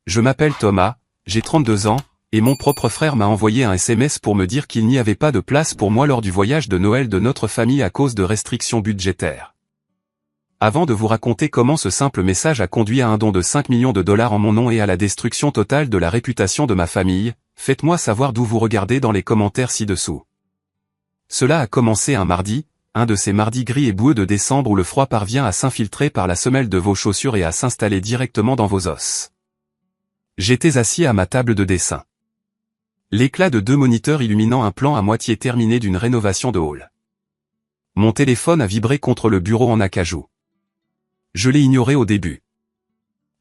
Je m'appelle Thomas, j'ai 32 ans, et mon propre frère m'a envoyé un SMS pour me dire qu'il n'y avait pas de place pour moi lors du voyage de Noël de notre famille à cause de restrictions budgétaires. Avant de vous raconter comment ce simple message a conduit à un don de 5 millions de dollars en mon nom et à la destruction totale de la réputation de ma famille, faites-moi savoir d'où vous regardez dans les commentaires ci-dessous. Cela a commencé un mardi, un de ces mardis gris et boueux de décembre où le froid parvient à s'infiltrer par la semelle de vos chaussures et à s'installer directement dans vos os. J'étais assis à ma table de dessin. L'éclat de 2 moniteurs illuminant un plan à moitié terminé d'une rénovation de hall. Mon téléphone a vibré contre le bureau en acajou. Je l'ai ignoré au début.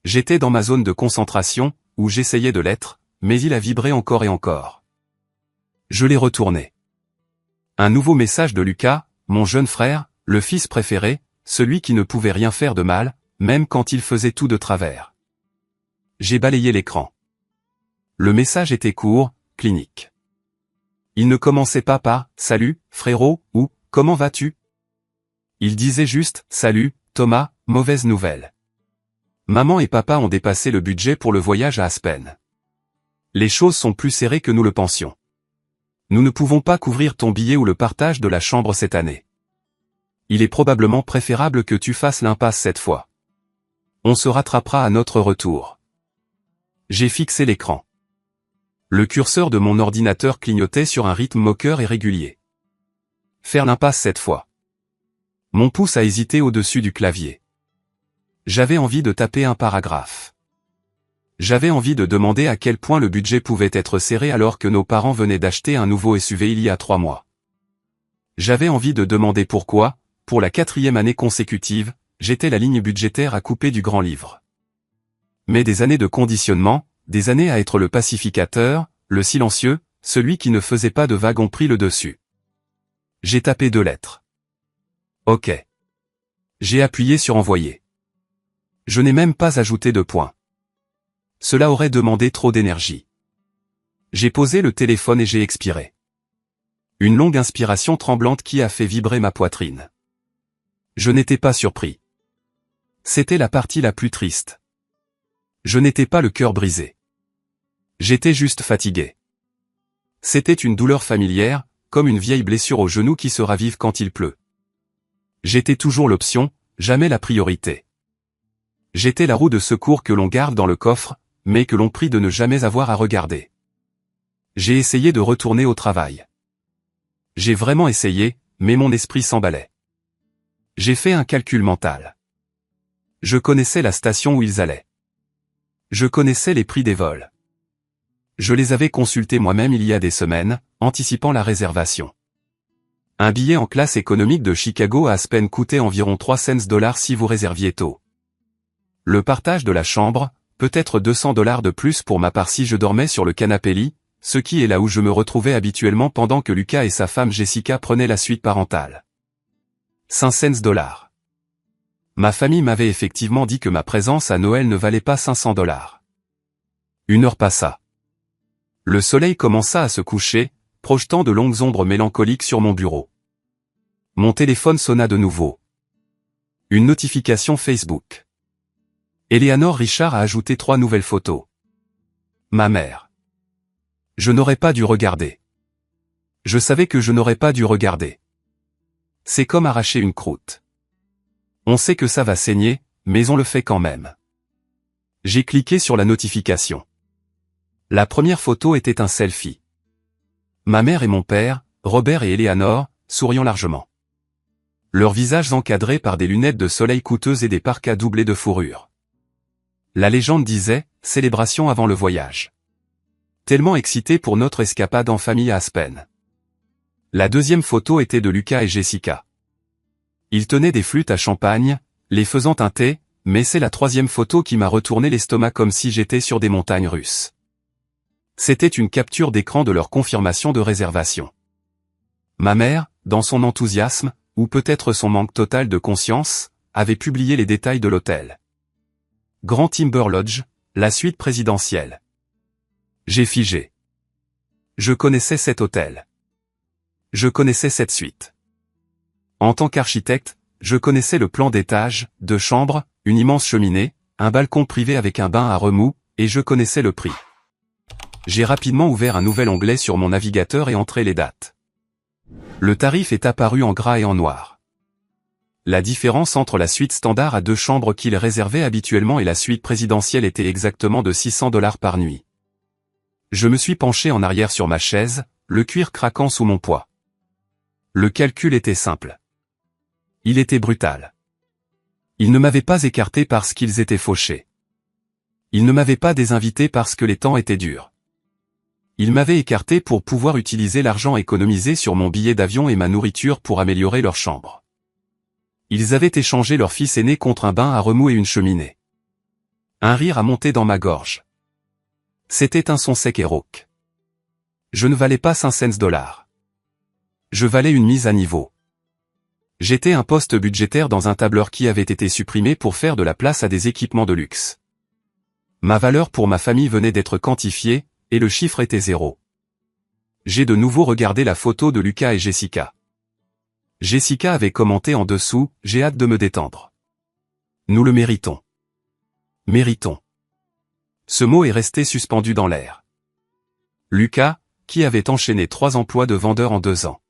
J'étais dans ma zone de concentration, où j'essayais de l'être, mais il a vibré encore et encore. Je l'ai retourné. Un nouveau message de Lucas, mon jeune frère, le fils préféré, celui qui ne pouvait rien faire de mal, même quand il faisait tout de travers. J'ai balayé l'écran. Le message était court, clinique. Il ne commençait pas par « Salut, frérot » ou « Comment vas-tu » Il disait juste « Salut, Thomas, mauvaise nouvelle. Maman et papa ont dépassé le budget pour le voyage à Aspen. Les choses sont plus serrées que nous le pensions. Nous ne pouvons pas couvrir ton billet ou le partage de la chambre cette année. Il est probablement préférable que tu fasses l'impasse cette fois. On se rattrapera à notre retour. J'ai fixé l'écran. Le curseur de mon ordinateur clignotait sur un rythme moqueur et régulier. Faire l'impasse cette fois. Mon pouce a hésité au-dessus du clavier. J'avais envie de taper un paragraphe. J'avais envie de demander à quel point le budget pouvait être serré alors que nos parents venaient d'acheter un nouveau SUV il y a 3 mois. J'avais envie de demander pourquoi, pour la 4e année consécutive, j'étais la ligne budgétaire à couper du grand livre. Mais des années de conditionnement, des années à être le pacificateur, le silencieux, celui qui ne faisait pas de vagues ont pris le dessus. J'ai tapé 2 lettres. OK. J'ai appuyé sur envoyer. Je n'ai même pas ajouté de point. Cela aurait demandé trop d'énergie. J'ai posé le téléphone et j'ai expiré. Une longue inspiration tremblante qui a fait vibrer ma poitrine. Je n'étais pas surpris. C'était la partie la plus triste. Je n'étais pas le cœur brisé. J'étais juste fatigué. C'était une douleur familière, comme une vieille blessure au genou qui se ravive quand il pleut. J'étais toujours l'option, jamais la priorité. J'étais la roue de secours que l'on garde dans le coffre, mais que l'on prie de ne jamais avoir à regarder. J'ai essayé de retourner au travail. J'ai vraiment essayé, mais mon esprit s'emballait. J'ai fait un calcul mental. Je connaissais la station où ils allaient. Je connaissais les prix des vols. Je les avais consultés moi-même il y a des semaines, anticipant la réservation. Un billet en classe économique de Chicago à Aspen coûtait environ 3 cents si vous réserviez tôt. Le partage de la chambre, peut-être 200 $ de plus pour ma part si je dormais sur le canapé lit, ce qui est là où je me retrouvais habituellement pendant que Lucas et sa femme Jessica prenaient la suite parentale. 5 cents. Ma famille m'avait effectivement dit que ma présence à Noël ne valait pas 500 $. 1 heure passa. Le soleil commença à se coucher, projetant de longues ombres mélancoliques sur mon bureau. Mon téléphone sonna de nouveau. Une notification Facebook. Eleanor Richard a ajouté 3 nouvelles photos. Ma mère. Je n'aurais pas dû regarder. Je savais que je n'aurais pas dû regarder. C'est comme arracher une croûte. On sait que ça va saigner, mais on le fait quand même. J'ai cliqué sur la notification. La première photo était un selfie. Ma mère et mon père, Robert et Eleanor, souriant largement. Leurs visages encadrés par des lunettes de soleil coûteuses et des parkas doublés de fourrure. La légende disait, célébration avant le voyage. Tellement excité pour notre escapade en famille à Aspen. La deuxième photo était de Lucas et Jessica. Ils tenaient des flûtes à champagne, les faisant teinter, mais c'est la troisième photo qui m'a retourné l'estomac comme si j'étais sur des montagnes russes. C'était une capture d'écran de leur confirmation de réservation. Ma mère, dans son enthousiasme, ou peut-être son manque total de conscience, avait publié les détails de l'hôtel. Grand Timber Lodge, la suite présidentielle. J'ai figé. Je connaissais cet hôtel. Je connaissais cette suite. En tant qu'architecte, je connaissais le plan d'étage, 2 chambres, une immense cheminée, un balcon privé avec un bain à remous, et je connaissais le prix. J'ai rapidement ouvert un nouvel onglet sur mon navigateur et entré les dates. Le tarif est apparu en gras et en noir. La différence entre la suite standard à 2 chambres qu'il réservait habituellement et la suite présidentielle était exactement de $600 par nuit. Je me suis penché en arrière sur ma chaise, le cuir craquant sous mon poids. Le calcul était simple. Il était brutal. Ils ne m'avaient pas écarté parce qu'ils étaient fauchés. Ils ne m'avaient pas désinvité parce que les temps étaient durs. Ils m'avaient écarté pour pouvoir utiliser l'argent économisé sur mon billet d'avion et ma nourriture pour améliorer leur chambre. Ils avaient échangé leur fils aîné contre un bain à remous et une cheminée. Un rire a monté dans ma gorge. C'était un son sec et rauque. Je ne valais pas 5 $. Je valais une mise à niveau. J'étais un poste budgétaire dans un tableur qui avait été supprimé pour faire de la place à des équipements de luxe. Ma valeur pour ma famille venait d'être quantifiée, et le chiffre était 0. J'ai de nouveau regardé la photo de Lucas et Jessica. Jessica avait commenté en dessous, « J'ai hâte de me détendre. Nous le méritons. » Méritons. Ce mot est resté suspendu dans l'air. Lucas, qui avait enchaîné 3 emplois de vendeur en 2 ans.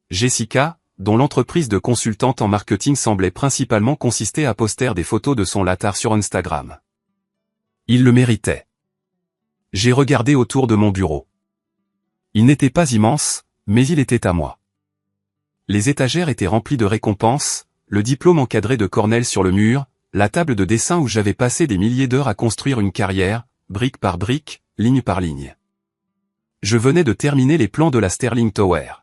Jessica, dont l'entreprise de consultante en marketing semblait principalement consister à poster des photos de son latar sur Instagram. Il le méritait. J'ai regardé autour de mon bureau. Il n'était pas immense, mais il était à moi. Les étagères étaient remplies de récompenses, le diplôme encadré de Cornell sur le mur, la table de dessin où j'avais passé des milliers d'heures à construire une carrière, brique par brique, ligne par ligne. Je venais de terminer les plans de la Sterling Tower.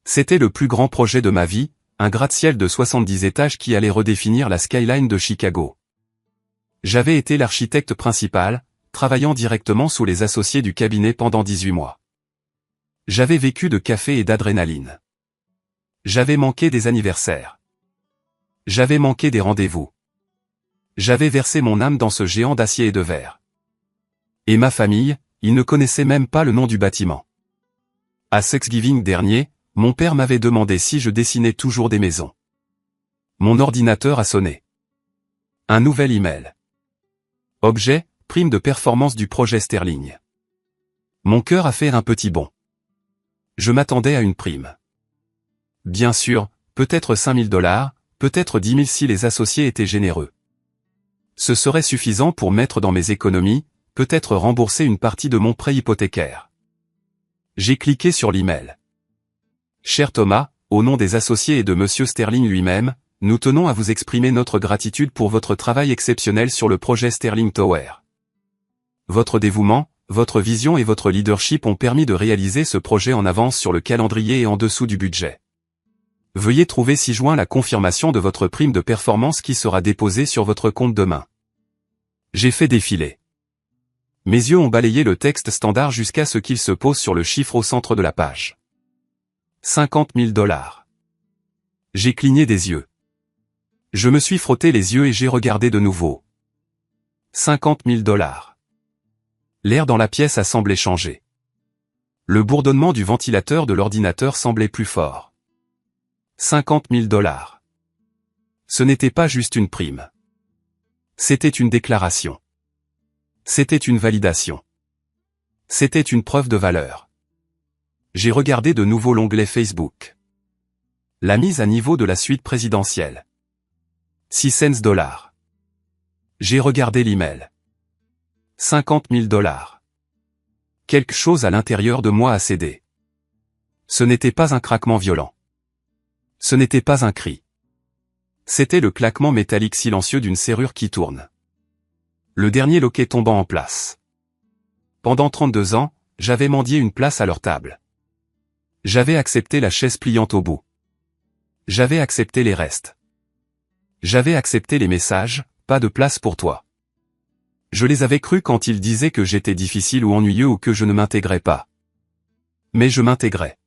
C'était le plus grand projet de ma vie, un gratte-ciel de 70 étages qui allait redéfinir la skyline de Chicago. J'avais été l'architecte principal, travaillant directement sous les associés du cabinet pendant 18 mois. J'avais vécu de café et d'adrénaline. J'avais manqué des anniversaires. J'avais manqué des rendez-vous. J'avais versé mon âme dans ce géant d'acier et de verre. Et ma famille, ils ne connaissaient même pas le nom du bâtiment. À Thanksgiving dernier, mon père m'avait demandé si je dessinais toujours des maisons. Mon ordinateur a sonné. Un nouvel email. Objet, prime de performance du projet Sterling. Mon cœur a fait un petit bond. Je m'attendais à une prime. Bien sûr, peut-être $5 000, peut-être 10 000 si les associés étaient généreux. Ce serait suffisant pour mettre dans mes économies, peut-être rembourser une partie de mon prêt hypothécaire. J'ai cliqué sur l'email. Cher Thomas, au nom des associés et de Monsieur Sterling lui-même, nous tenons à vous exprimer notre gratitude pour votre travail exceptionnel sur le projet Sterling Tower. Votre dévouement, votre vision et votre leadership ont permis de réaliser ce projet en avance sur le calendrier et en dessous du budget. Veuillez trouver ci-joint la confirmation de votre prime de performance qui sera déposée sur votre compte demain. J'ai fait défiler. Mes yeux ont balayé le texte standard jusqu'à ce qu'il se pose sur le chiffre au centre de la page. 50 000 $. J'ai cligné des yeux. Je me suis frotté les yeux et j'ai regardé de nouveau. 50 000 $. L'air dans la pièce a semblé changer. Le bourdonnement du ventilateur de l'ordinateur semblait plus fort. 50 000 $. Ce n'était pas juste une prime. C'était une déclaration. C'était une validation. C'était une preuve de valeur. J'ai regardé de nouveau l'onglet Facebook. La mise à niveau de la suite présidentielle. 6 $. J'ai regardé l'email. 50 000 $. Quelque chose à l'intérieur de moi a cédé. Ce n'était pas un craquement violent. Ce n'était pas un cri. C'était le claquement métallique silencieux d'une serrure qui tourne. Le dernier loquet tombant en place. Pendant 32 ans, j'avais mendié une place à leur table. J'avais accepté la chaise pliante au bout. J'avais accepté les restes. J'avais accepté les messages, pas de place pour toi. Je les avais crus quand ils disaient que j'étais difficile ou ennuyeux ou que je ne m'intégrais pas. Mais je m'intégrais.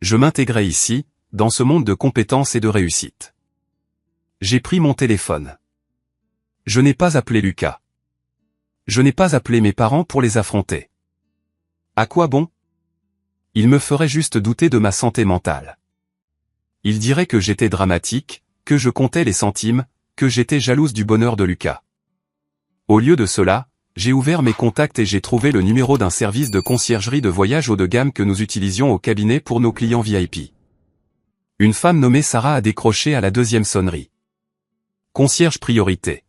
Je m'intégrais ici, dans ce monde de compétences et de réussite. J'ai pris mon téléphone. Je n'ai pas appelé Lucas. Je n'ai pas appelé mes parents pour les affronter. À quoi bon? Ils me feraient juste douter de ma santé mentale. Ils diraient que j'étais dramatique, que je comptais les centimes, que j'étais jalouse du bonheur de Lucas. Au lieu de cela, j'ai ouvert mes contacts et j'ai trouvé le numéro d'un service de conciergerie de voyage haut de gamme que nous utilisions au cabinet pour nos clients VIP. Une femme nommée Sarah a décroché à la deuxième sonnerie. Concierge priorité.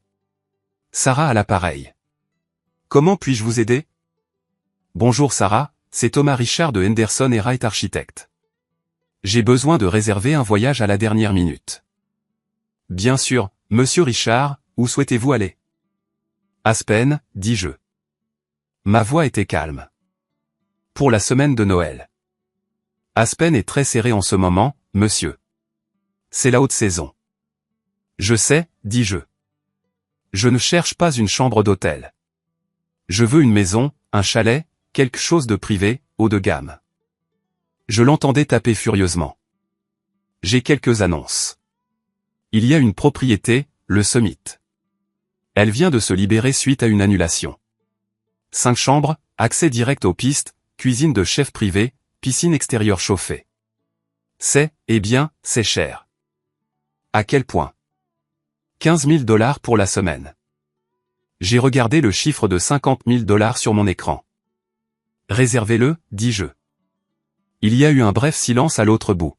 Sarah à l'appareil. Comment puis-je vous aider? Bonjour Sarah, c'est Thomas Richard de Henderson & Wright Architects. J'ai besoin de réserver un voyage à la dernière minute. Bien sûr, monsieur Richard, où souhaitez-vous aller? Aspen, dis-je. Ma voix était calme. Pour la semaine de Noël. Aspen est très serré en ce moment, monsieur. C'est la haute saison. Je sais, dis-je. Je ne cherche pas une chambre d'hôtel. Je veux une maison, un chalet, quelque chose de privé, haut de gamme. Je l'entendais taper furieusement. J'ai quelques annonces. Il y a une propriété, le Summit. Elle vient de se libérer suite à une annulation. 5 chambres, accès direct aux pistes, cuisine de chef privé, piscine extérieure chauffée. Eh bien, c'est cher. À quel point? 15 000 $ pour la semaine. J'ai regardé le chiffre de 50 000 $ sur mon écran. Réservez-le, dis-je. Il y a eu un bref silence à l'autre bout.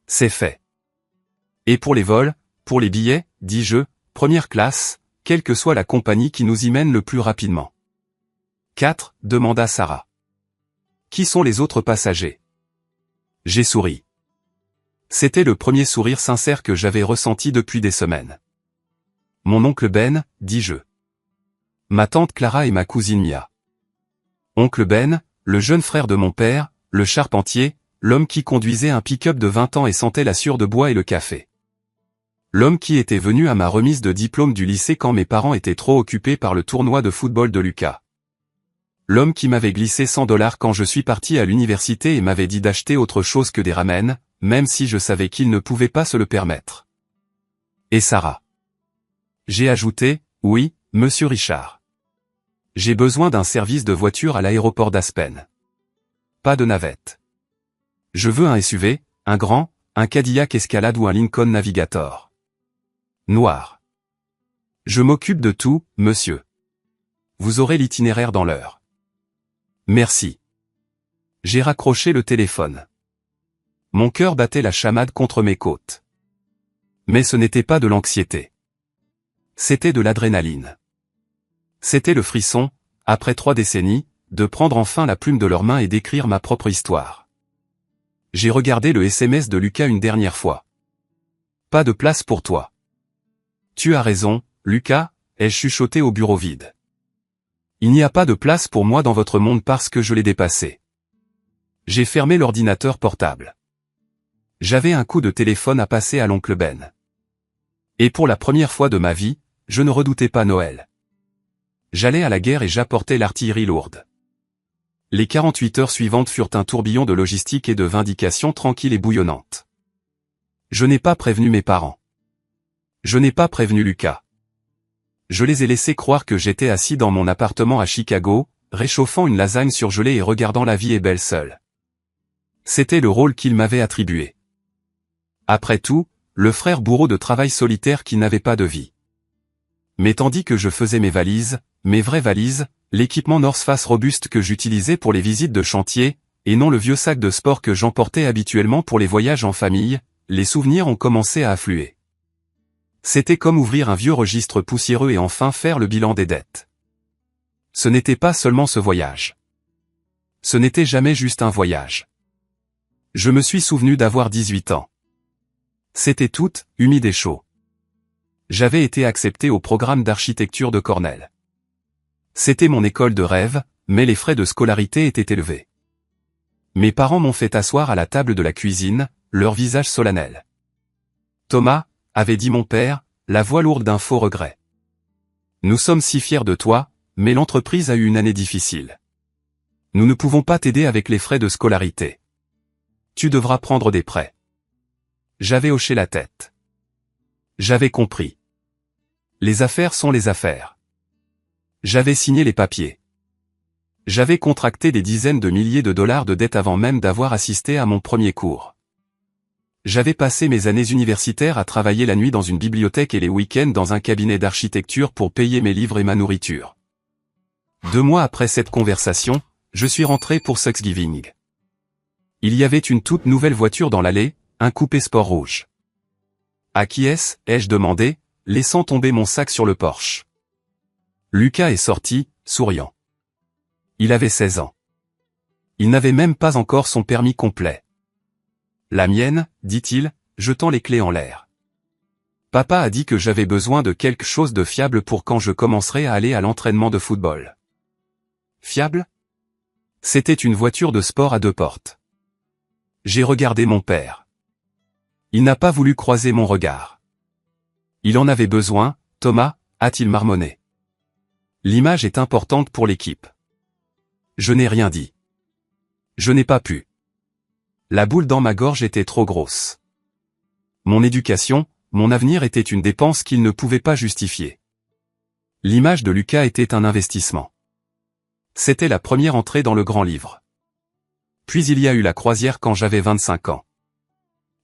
C'est fait. Et pour les vols, pour les billets, dis-je, première classe, quelle que soit la compagnie qui nous y mène le plus rapidement. 4, demanda Sarah. Qui sont les autres passagers? J'ai souri. C'était le premier sourire sincère que j'avais ressenti depuis des semaines. Mon oncle Ben, dis-je. Ma tante Clara et ma cousine Mia. Oncle Ben, le jeune frère de mon père, le charpentier, l'homme qui conduisait un pick-up de 20 ans et sentait la sueur de bois et le café. L'homme qui était venu à ma remise de diplôme du lycée quand mes parents étaient trop occupés par le tournoi de football de Lucas. L'homme qui m'avait glissé 100 $ quand je suis parti à l'université et m'avait dit d'acheter autre chose que des ramen, même si je savais qu'il ne pouvait pas se le permettre. Et Sarah. J'ai ajouté, oui, monsieur Richard. J'ai besoin d'un service de voiture à l'aéroport d'Aspen. Pas de navette. Je veux un SUV, un grand, un Cadillac Escalade ou un Lincoln Navigator. Noir. Je m'occupe de tout, monsieur. Vous aurez l'itinéraire dans l'heure. Merci. J'ai raccroché le téléphone. Mon cœur battait la chamade contre mes côtes. Mais ce n'était pas de l'anxiété. C'était de l'adrénaline. C'était le frisson, après 3 décennies, de prendre enfin la plume de leurs mains et d'écrire ma propre histoire. J'ai regardé le SMS de Lucas une dernière fois. Pas de place pour toi. Tu as raison, Lucas, ai-je chuchoté au bureau vide. Il n'y a pas de place pour moi dans votre monde parce que je l'ai dépassé. J'ai fermé l'ordinateur portable. J'avais un coup de téléphone à passer à l'oncle Ben. Et pour la première fois de ma vie, je ne redoutais pas Noël. J'allais à la guerre et j'apportais l'artillerie lourde. Les 48 heures suivantes furent un tourbillon de logistique et de vindications tranquilles et bouillonnantes. Je n'ai pas prévenu mes parents. Je n'ai pas prévenu Lucas. Je les ai laissés croire que j'étais assis dans mon appartement à Chicago, réchauffant une lasagne surgelée et regardant La vie est belle seule. C'était le rôle qu'ils m'avaient attribué. Après tout, le frère bourreau de travail solitaire qui n'avait pas de vie. Mais tandis que je faisais mes valises, mes vraies valises, l'équipement North Face robuste que j'utilisais pour les visites de chantier, et non le vieux sac de sport que j'emportais habituellement pour les voyages en famille, les souvenirs ont commencé à affluer. C'était comme ouvrir un vieux registre poussiéreux et enfin faire le bilan des dettes. Ce n'était pas seulement ce voyage. Ce n'était jamais juste un voyage. Je me suis souvenu d'avoir 18 ans. C'était tout, humide et chaud. J'avais été accepté au programme d'architecture de Cornell. C'était mon école de rêve, mais les frais de scolarité étaient élevés. Mes parents m'ont fait asseoir à la table de la cuisine, leur visage solennel. Thomas, avait dit mon père, la voix lourde d'un faux regret. Nous sommes si fiers de toi, mais l'entreprise a eu une année difficile. Nous ne pouvons pas t'aider avec les frais de scolarité. Tu devras prendre des prêts. J'avais hoché la tête. J'avais compris. Les affaires sont les affaires. J'avais signé les papiers. J'avais contracté des dizaines de milliers de dollars de dettes avant même d'avoir assisté à mon premier cours. J'avais passé mes années universitaires à travailler la nuit dans une bibliothèque et les week-ends dans un cabinet d'architecture pour payer mes livres et ma nourriture. 2 mois après cette conversation, je suis rentré pour Thanksgiving. Il y avait une toute nouvelle voiture dans l'allée, un coupé sport rouge. À qui est-ce, ai-je demandé, laissant tomber mon sac sur le porche. Lucas est sorti, souriant. Il avait 16 ans. Il n'avait même pas encore son permis complet. La mienne, dit-il, jetant les clés en l'air. Papa a dit que j'avais besoin de quelque chose de fiable pour quand je commencerai à aller à l'entraînement de football. Fiable? C'était une voiture de sport à 2 portes. J'ai regardé mon père. Il n'a pas voulu croiser mon regard. Il en avait besoin, Thomas, a-t-il marmonné. L'image est importante pour l'équipe. Je n'ai rien dit. Je n'ai pas pu. La boule dans ma gorge était trop grosse. Mon éducation, mon avenir était une dépense qu'il ne pouvait pas justifier. L'image de Lucas était un investissement. C'était la première entrée dans le grand livre. Puis il y a eu la croisière quand j'avais 25 ans.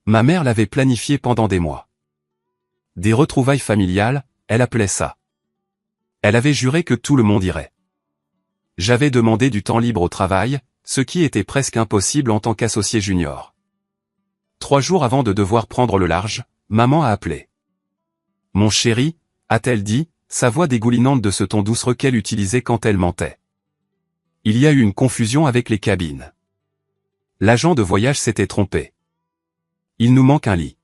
Ma mère l'avait planifiée pendant des mois. Des retrouvailles familiales, elle appelait ça. Elle avait juré que tout le monde irait. J'avais demandé du temps libre au travail, ce qui était presque impossible en tant qu'associé junior. 3 jours avant de devoir prendre le large, maman a appelé. Mon chéri, a-t-elle dit, sa voix dégoulinante de ce ton doucereux qu'elle utilisait quand elle mentait. Il y a eu une confusion avec les cabines. L'agent de voyage s'était trompé. Il nous manque un lit.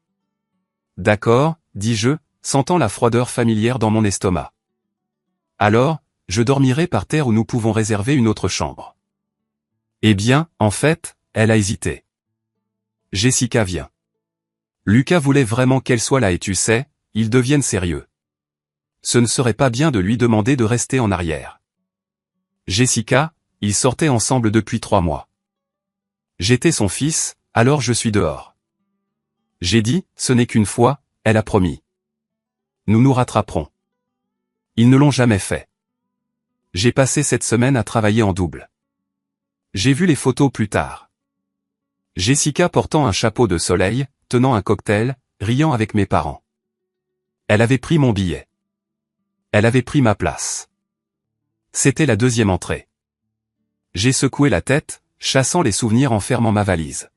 D'accord, dis-je, sentant la froideur familière dans mon estomac. Alors, je dormirai par terre ou nous pouvons réserver une autre chambre. Eh bien, en fait, elle a hésité. Jessica vient. Lucas voulait vraiment qu'elle soit là et tu sais, ils deviennent sérieux. Ce ne serait pas bien de lui demander de rester en arrière. Jessica, ils sortaient ensemble depuis 3 mois. J'étais son fils, alors je suis dehors. J'ai dit, ce n'est qu'une fois, elle a promis. Nous nous rattraperons. Ils ne l'ont jamais fait. J'ai passé cette semaine à travailler en double. J'ai vu les photos plus tard. Jessica portant un chapeau de soleil, tenant un cocktail, riant avec mes parents. Elle avait pris mon billet. Elle avait pris ma place. C'était la 2e entrée. J'ai secoué la tête, chassant les souvenirs en fermant ma valise.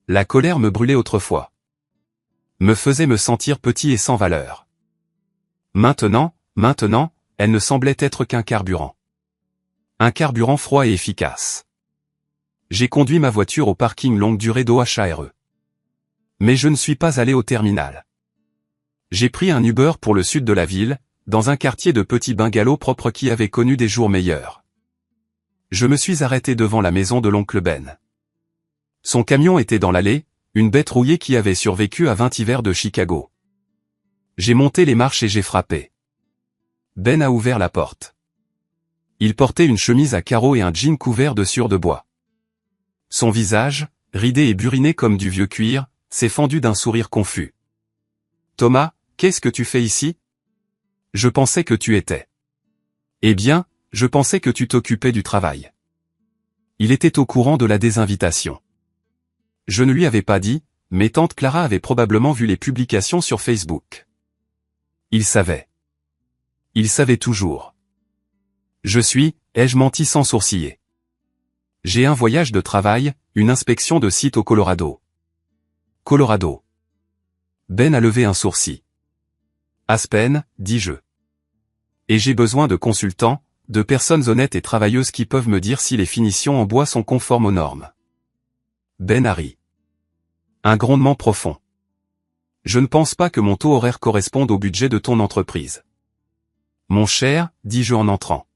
La colère me brûlait autrefois. Me faisait me sentir petit et sans valeur. Maintenant, elle ne semblait être qu'un carburant. Un carburant froid et efficace. J'ai conduit ma voiture au parking longue durée d'OHRE. Mais je ne suis pas allé au terminal. J'ai pris un Uber pour le sud de la ville, dans un quartier de petits bungalows propres qui avait connu des jours meilleurs. Je me suis arrêté devant la maison de l'oncle Ben. Son camion était dans l'allée, une bête rouillée qui avait survécu à 20 hivers de Chicago. J'ai monté les marches et j'ai frappé. Ben a ouvert la porte. Il portait une chemise à carreaux et un jean couvert de sueur de bois. Son visage, ridé et buriné comme du vieux cuir, s'est fendu d'un sourire confus. « Thomas, qu'est-ce que tu fais ici ? Je pensais que tu étais. » « Eh bien, je pensais que tu t'occupais du travail. » Il était au courant de la désinvitation. Je ne lui avais pas dit, mais tante Clara avait probablement vu les publications sur Facebook. Il savait. Il savait toujours. Ai-je menti sans sourciller. J'ai un voyage de travail, une inspection de site au Colorado. Colorado. Ben a levé un sourcil. Aspen, dis-je. Et j'ai besoin de consultants, de personnes honnêtes et travailleuses qui peuvent me dire si les finitions en bois sont conformes aux normes. Ben a ri. Un grondement profond. Je ne pense pas que mon taux horaire corresponde au budget de ton entreprise. Mon cher, dis-je en entrant.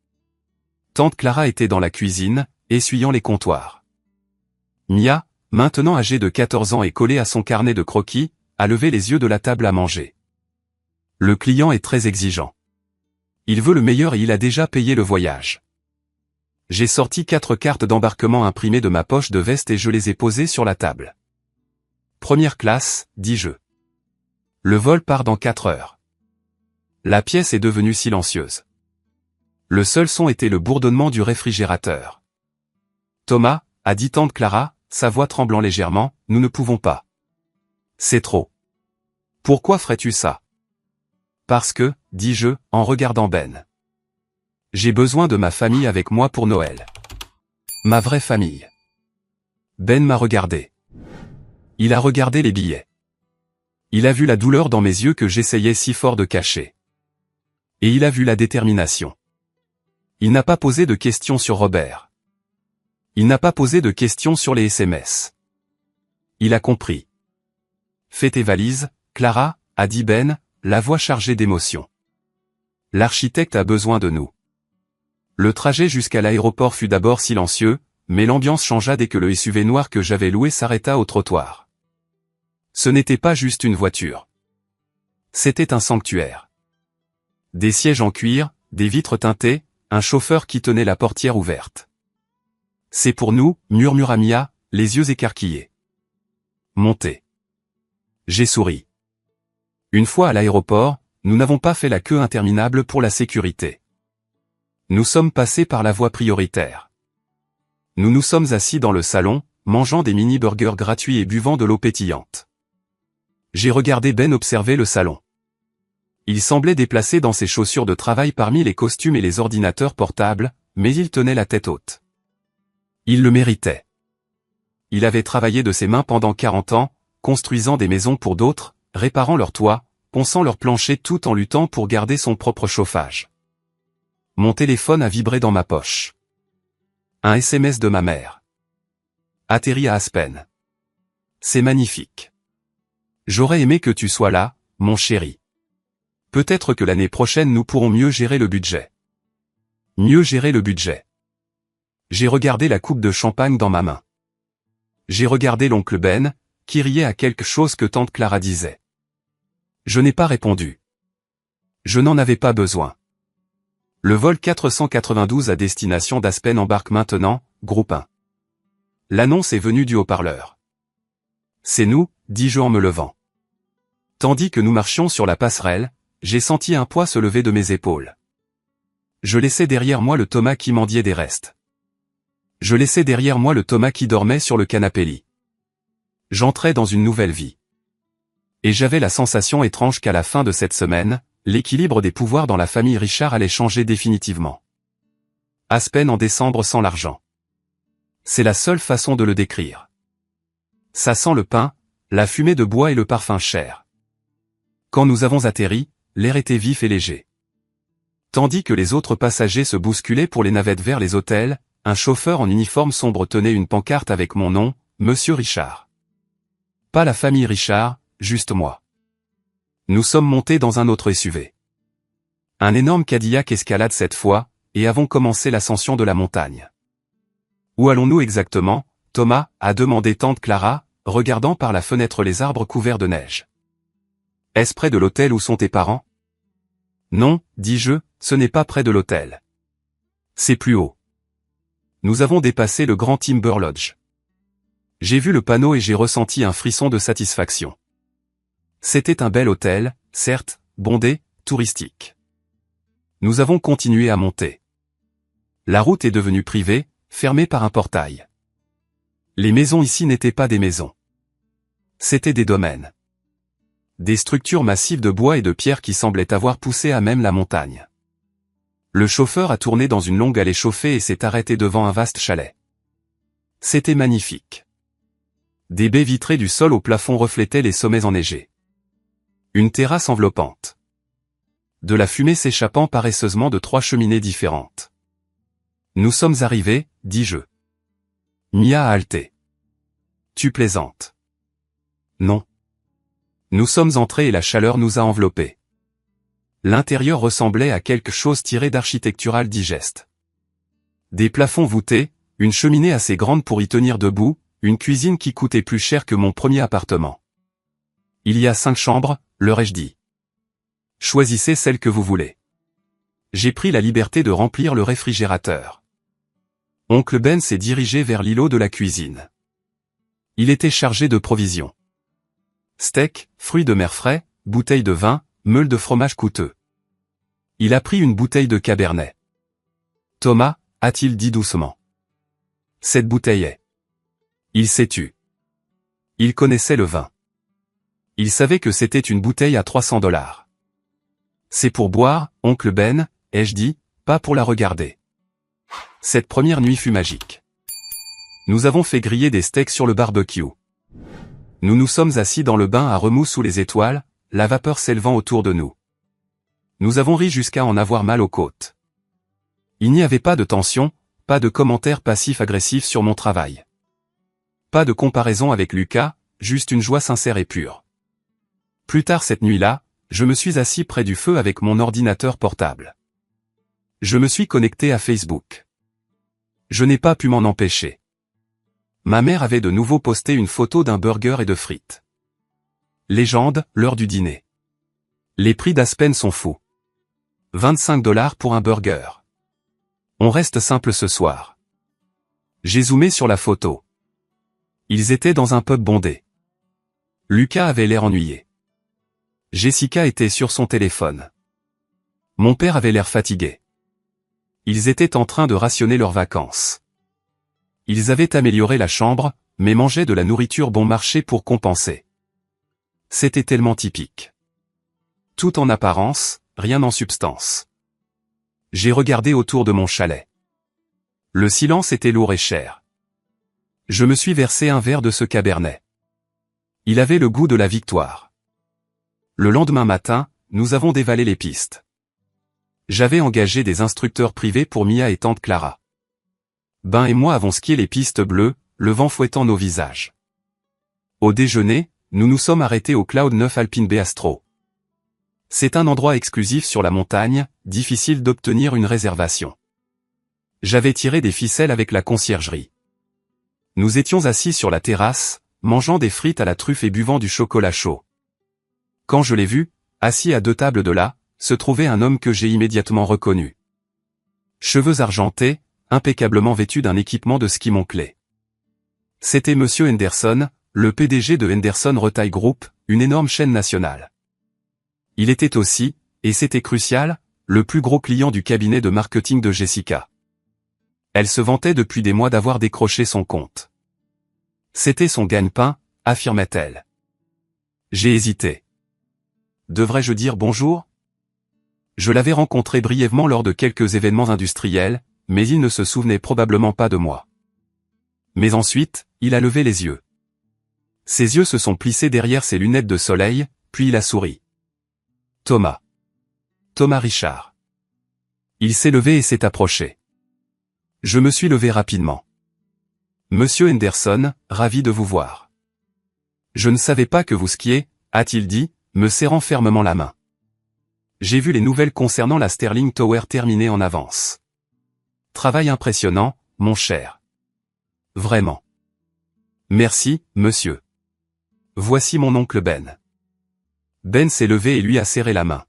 Tante Clara était dans la cuisine, essuyant les comptoirs. Mia, maintenant âgée de 14 ans et collée à son carnet de croquis, a levé les yeux de la table à manger. Le client est très exigeant. Il veut le meilleur et il a déjà payé le voyage. J'ai sorti 4 cartes d'embarquement imprimées de ma poche de veste et je les ai posées sur la table. Première classe, dis-je. Le vol part dans 4 heures. La pièce est devenue silencieuse. Le seul son était le bourdonnement du réfrigérateur. Thomas, a dit tante Clara, sa voix tremblant légèrement, nous ne pouvons pas. C'est trop. Pourquoi ferais-tu ça? Parce que, dis-je, en regardant Ben. J'ai besoin de ma famille avec moi pour Noël. Ma vraie famille. Ben m'a regardé. Il a regardé les billets. Il a vu la douleur dans mes yeux que j'essayais si fort de cacher. Et il a vu la détermination. Il n'a pas posé de questions sur Robert. Il n'a pas posé de questions sur les SMS. Il a compris. Fais tes valises, Clara, a dit Ben, la voix chargée d'émotion. L'architecte a besoin de nous. Le trajet jusqu'à l'aéroport fut d'abord silencieux, mais l'ambiance changea dès que le SUV noir que j'avais loué s'arrêta au trottoir. Ce n'était pas juste une voiture. C'était un sanctuaire. Des sièges en cuir, des vitres teintées, un chauffeur qui tenait la portière ouverte. C'est pour nous, murmura Mia, les yeux écarquillés. Montez. J'ai souri. Une fois à l'aéroport, nous n'avons pas fait la queue interminable pour la sécurité. Nous sommes passés par la voie prioritaire. Nous nous sommes assis dans le salon, mangeant des mini-burgers gratuits et buvant de l'eau pétillante. J'ai regardé Ben observer le salon. Il semblait déplacé dans ses chaussures de travail parmi les costumes et les ordinateurs portables, mais il tenait la tête haute. Il le méritait. Il avait travaillé de ses mains pendant 40 ans, construisant des maisons pour d'autres, réparant leurs toits, ponçant leurs planchers tout en luttant pour garder son propre chauffage. Mon téléphone a vibré dans ma poche. Un SMS de ma mère. Atterri à Aspen. C'est magnifique. J'aurais aimé que tu sois là, mon chéri. Peut-être que l'année prochaine nous pourrons mieux gérer le budget. Mieux gérer le budget. J'ai regardé la coupe de champagne dans ma main. J'ai regardé l'oncle Ben, qui riait à quelque chose que tante Clara disait. Je n'ai pas répondu. Je n'en avais pas besoin. Le vol 492 à destination d'Aspen embarque maintenant, groupe 1. L'annonce est venue du haut-parleur. C'est nous, dis-je en me levant. Tandis que nous marchions sur la passerelle, j'ai senti un poids se lever de mes épaules. Je laissais derrière moi le Thomas qui mendiait des restes. Je laissais derrière moi le Thomas qui dormait sur le canapé lit. J'entrais dans une nouvelle vie. Et j'avais la sensation étrange qu'à la fin de cette semaine, l'équilibre des pouvoirs dans la famille Richard allait changer définitivement. Aspen en décembre sans l'argent. C'est la seule façon de le décrire. Ça sent le pain, la fumée de bois et le parfum cher. Quand nous avons atterri, l'air était vif et léger. Tandis que les autres passagers se bousculaient pour les navettes vers les hôtels, un chauffeur en uniforme sombre tenait une pancarte avec mon nom, Monsieur Richard. Pas la famille Richard, juste moi. Nous sommes montés dans un autre SUV. Un énorme Cadillac Escalade cette fois, et avons commencé l'ascension de la montagne. Où allons-nous exactement, Thomas, a demandé tante Clara, regardant par la fenêtre les arbres couverts de neige. Est-ce près de l'hôtel où sont tes parents? Non, dis-je, ce n'est pas près de l'hôtel. C'est plus haut. Nous avons dépassé le Grand Timber Lodge. J'ai vu le panneau et j'ai ressenti un frisson de satisfaction. C'était un bel hôtel, certes, bondé, touristique. Nous avons continué à monter. La route est devenue privée, fermée par un portail. Les maisons ici n'étaient pas des maisons. C'étaient des domaines. Des structures massives de bois et de pierre qui semblaient avoir poussé à même la montagne. Le chauffeur a tourné dans une longue allée chauffée et s'est arrêté devant un vaste chalet. C'était magnifique. Des baies vitrées du sol au plafond reflétaient les sommets enneigés. Une terrasse enveloppante. De la fumée s'échappant paresseusement de 3 cheminées différentes. Nous sommes arrivés, dis-je. Mia a halté. Tu plaisantes. Non. Nous sommes entrés et la chaleur nous a enveloppés. L'intérieur ressemblait à quelque chose tiré d'architectural digeste. Des plafonds voûtés, une cheminée assez grande pour y tenir debout, une cuisine qui coûtait plus cher que mon premier appartement. Il y a 5 chambres, leur ai-je dit. Choisissez celle que vous voulez. J'ai pris la liberté de remplir le réfrigérateur. Oncle Ben s'est dirigé vers l'îlot de la cuisine. Il était chargé de provisions. Steak, fruits de mer frais, bouteilles de vin, meules de fromage coûteux. Il a pris une bouteille de Cabernet. Thomas, a-t-il dit doucement. Cette bouteille est. Il s'est tu. Il connaissait le vin. Il savait que c'était une bouteille à 300 $. C'est pour boire, oncle Ben, ai-je dit, pas pour la regarder. Cette première nuit fut magique. Nous avons fait griller des steaks sur le barbecue. Nous nous sommes assis dans le bain à remous sous les étoiles, la vapeur s'élevant autour de nous. Nous avons ri jusqu'à en avoir mal aux côtes. Il n'y avait pas de tension, pas de commentaires passifs-agressifs sur mon travail. Pas de comparaison avec Lucas, juste une joie sincère et pure. Plus tard cette nuit-là, je me suis assis près du feu avec mon ordinateur portable. Je me suis connecté à Facebook. Je n'ai pas pu m'en empêcher. Ma mère avait de nouveau posté une photo d'un burger et de frites. Légende, l'heure du dîner. Les prix d'Aspen sont fous. 25 $ pour un burger. On reste simple ce soir. J'ai zoomé sur la photo. Ils étaient dans un pub bondé. Lucas avait l'air ennuyé. Jessica était sur son téléphone. Mon père avait l'air fatigué. Ils étaient en train de rationner leurs vacances. Ils avaient amélioré la chambre, mais mangeaient de la nourriture bon marché pour compenser. C'était tellement typique. Tout en apparence, rien en substance. J'ai regardé autour de mon chalet. Le silence était lourd et cher. Je me suis versé un verre de ce cabernet. Il avait le goût de la victoire. Le lendemain matin, nous avons dévalé les pistes. J'avais engagé des instructeurs privés pour Mia et tante Clara. Ben et moi avons skié les pistes bleues, le vent fouettant nos visages. Au déjeuner, nous nous sommes arrêtés au Cloud 9 Alpine Bistro. C'est un endroit exclusif sur la montagne, difficile d'obtenir une réservation. J'avais tiré des ficelles avec la conciergerie. Nous étions assis sur la terrasse, mangeant des frites à la truffe et buvant du chocolat chaud. Quand je l'ai vu, assis à 2 tables de là, se trouvait un homme que j'ai immédiatement reconnu. Cheveux argentés, impeccablement vêtu d'un équipement de ski Moncler. C'était Monsieur Henderson, le PDG de Henderson Retail Group, une énorme chaîne nationale. Il était aussi, et c'était crucial, le plus gros client du cabinet de marketing de Jessica. Elle se vantait depuis des mois d'avoir décroché son compte. C'était son gagne-pain, affirmait-elle. J'ai hésité. Devrais-je dire bonjour? Je l'avais rencontré brièvement lors de quelques événements industriels, mais il ne se souvenait probablement pas de moi. Mais ensuite, il a levé les yeux. Ses yeux se sont plissés derrière ses lunettes de soleil, puis il a souri. Thomas. Thomas Richard. Il s'est levé et s'est approché. Je me suis levé rapidement. Monsieur Henderson, ravi de vous voir. Je ne savais pas que vous skiez, a-t-il dit, me serrant fermement la main. J'ai vu les nouvelles concernant la Sterling Tower terminer en avance. Travail impressionnant, mon cher. Vraiment. Merci, monsieur. Voici mon oncle Ben. Ben s'est levé et lui a serré la main.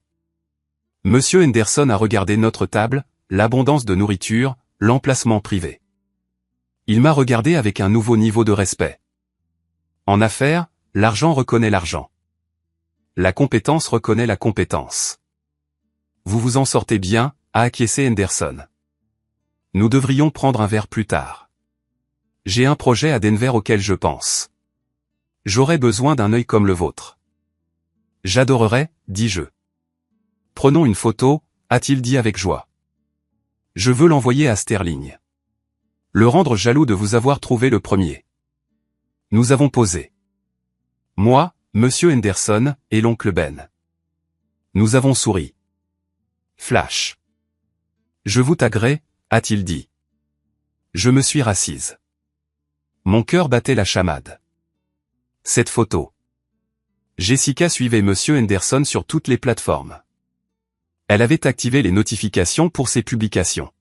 Monsieur Henderson a regardé notre table, l'abondance de nourriture, l'emplacement privé. Il m'a regardé avec un nouveau niveau de respect. En affaires, l'argent reconnaît l'argent. La compétence reconnaît la compétence. Vous vous en sortez bien, a acquiescé Henderson. Nous devrions prendre un verre plus tard. J'ai un projet à Denver auquel je pense. J'aurais besoin d'un œil comme le vôtre. J'adorerais, dis-je. Prenons une photo, a-t-il dit avec joie. Je veux l'envoyer à Sterling. Le rendre jaloux de vous avoir trouvé le premier. Nous avons posé. Moi, Monsieur Henderson, et l'oncle Ben. Nous avons souri. Flash. Je vous taguerai, a-t-il dit. Je me suis rassise. Mon cœur battait la chamade. Cette photo. Jessica suivait Monsieur Henderson sur toutes les plateformes. Elle avait activé les notifications pour ses publications.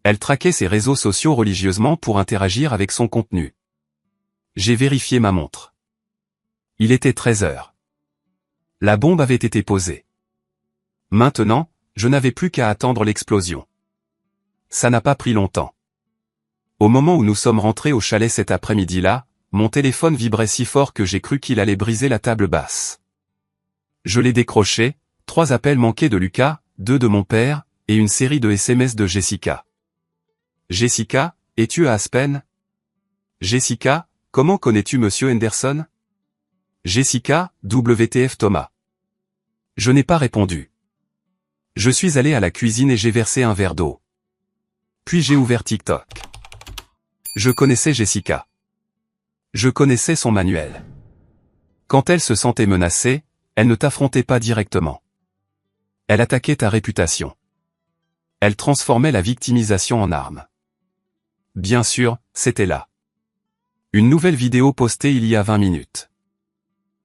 Elle traquait ses réseaux sociaux religieusement pour interagir avec son contenu. J'ai vérifié ma montre. Il était 13 heures. La bombe avait été posée. Maintenant, je n'avais plus qu'à attendre l'explosion. Ça n'a pas pris longtemps. Au moment où nous sommes rentrés au chalet cet après-midi-là, mon téléphone vibrait si fort que j'ai cru qu'il allait briser la table basse. Je l'ai décroché, 3 appels manqués de Lucas, 2 de mon père, et une série de SMS de Jessica. Jessica, es-tu à Aspen? Jessica, comment connais-tu Monsieur Henderson? Jessica, WTF Thomas. Je n'ai pas répondu. Je suis allé à la cuisine et j'ai versé un verre d'eau. Puis j'ai ouvert TikTok. Je connaissais Jessica. Je connaissais son manuel. Quand elle se sentait menacée, elle ne t'affrontait pas directement. Elle attaquait ta réputation. Elle transformait la victimisation en arme. Bien sûr, c'était là. Une nouvelle vidéo postée il y a 20 minutes.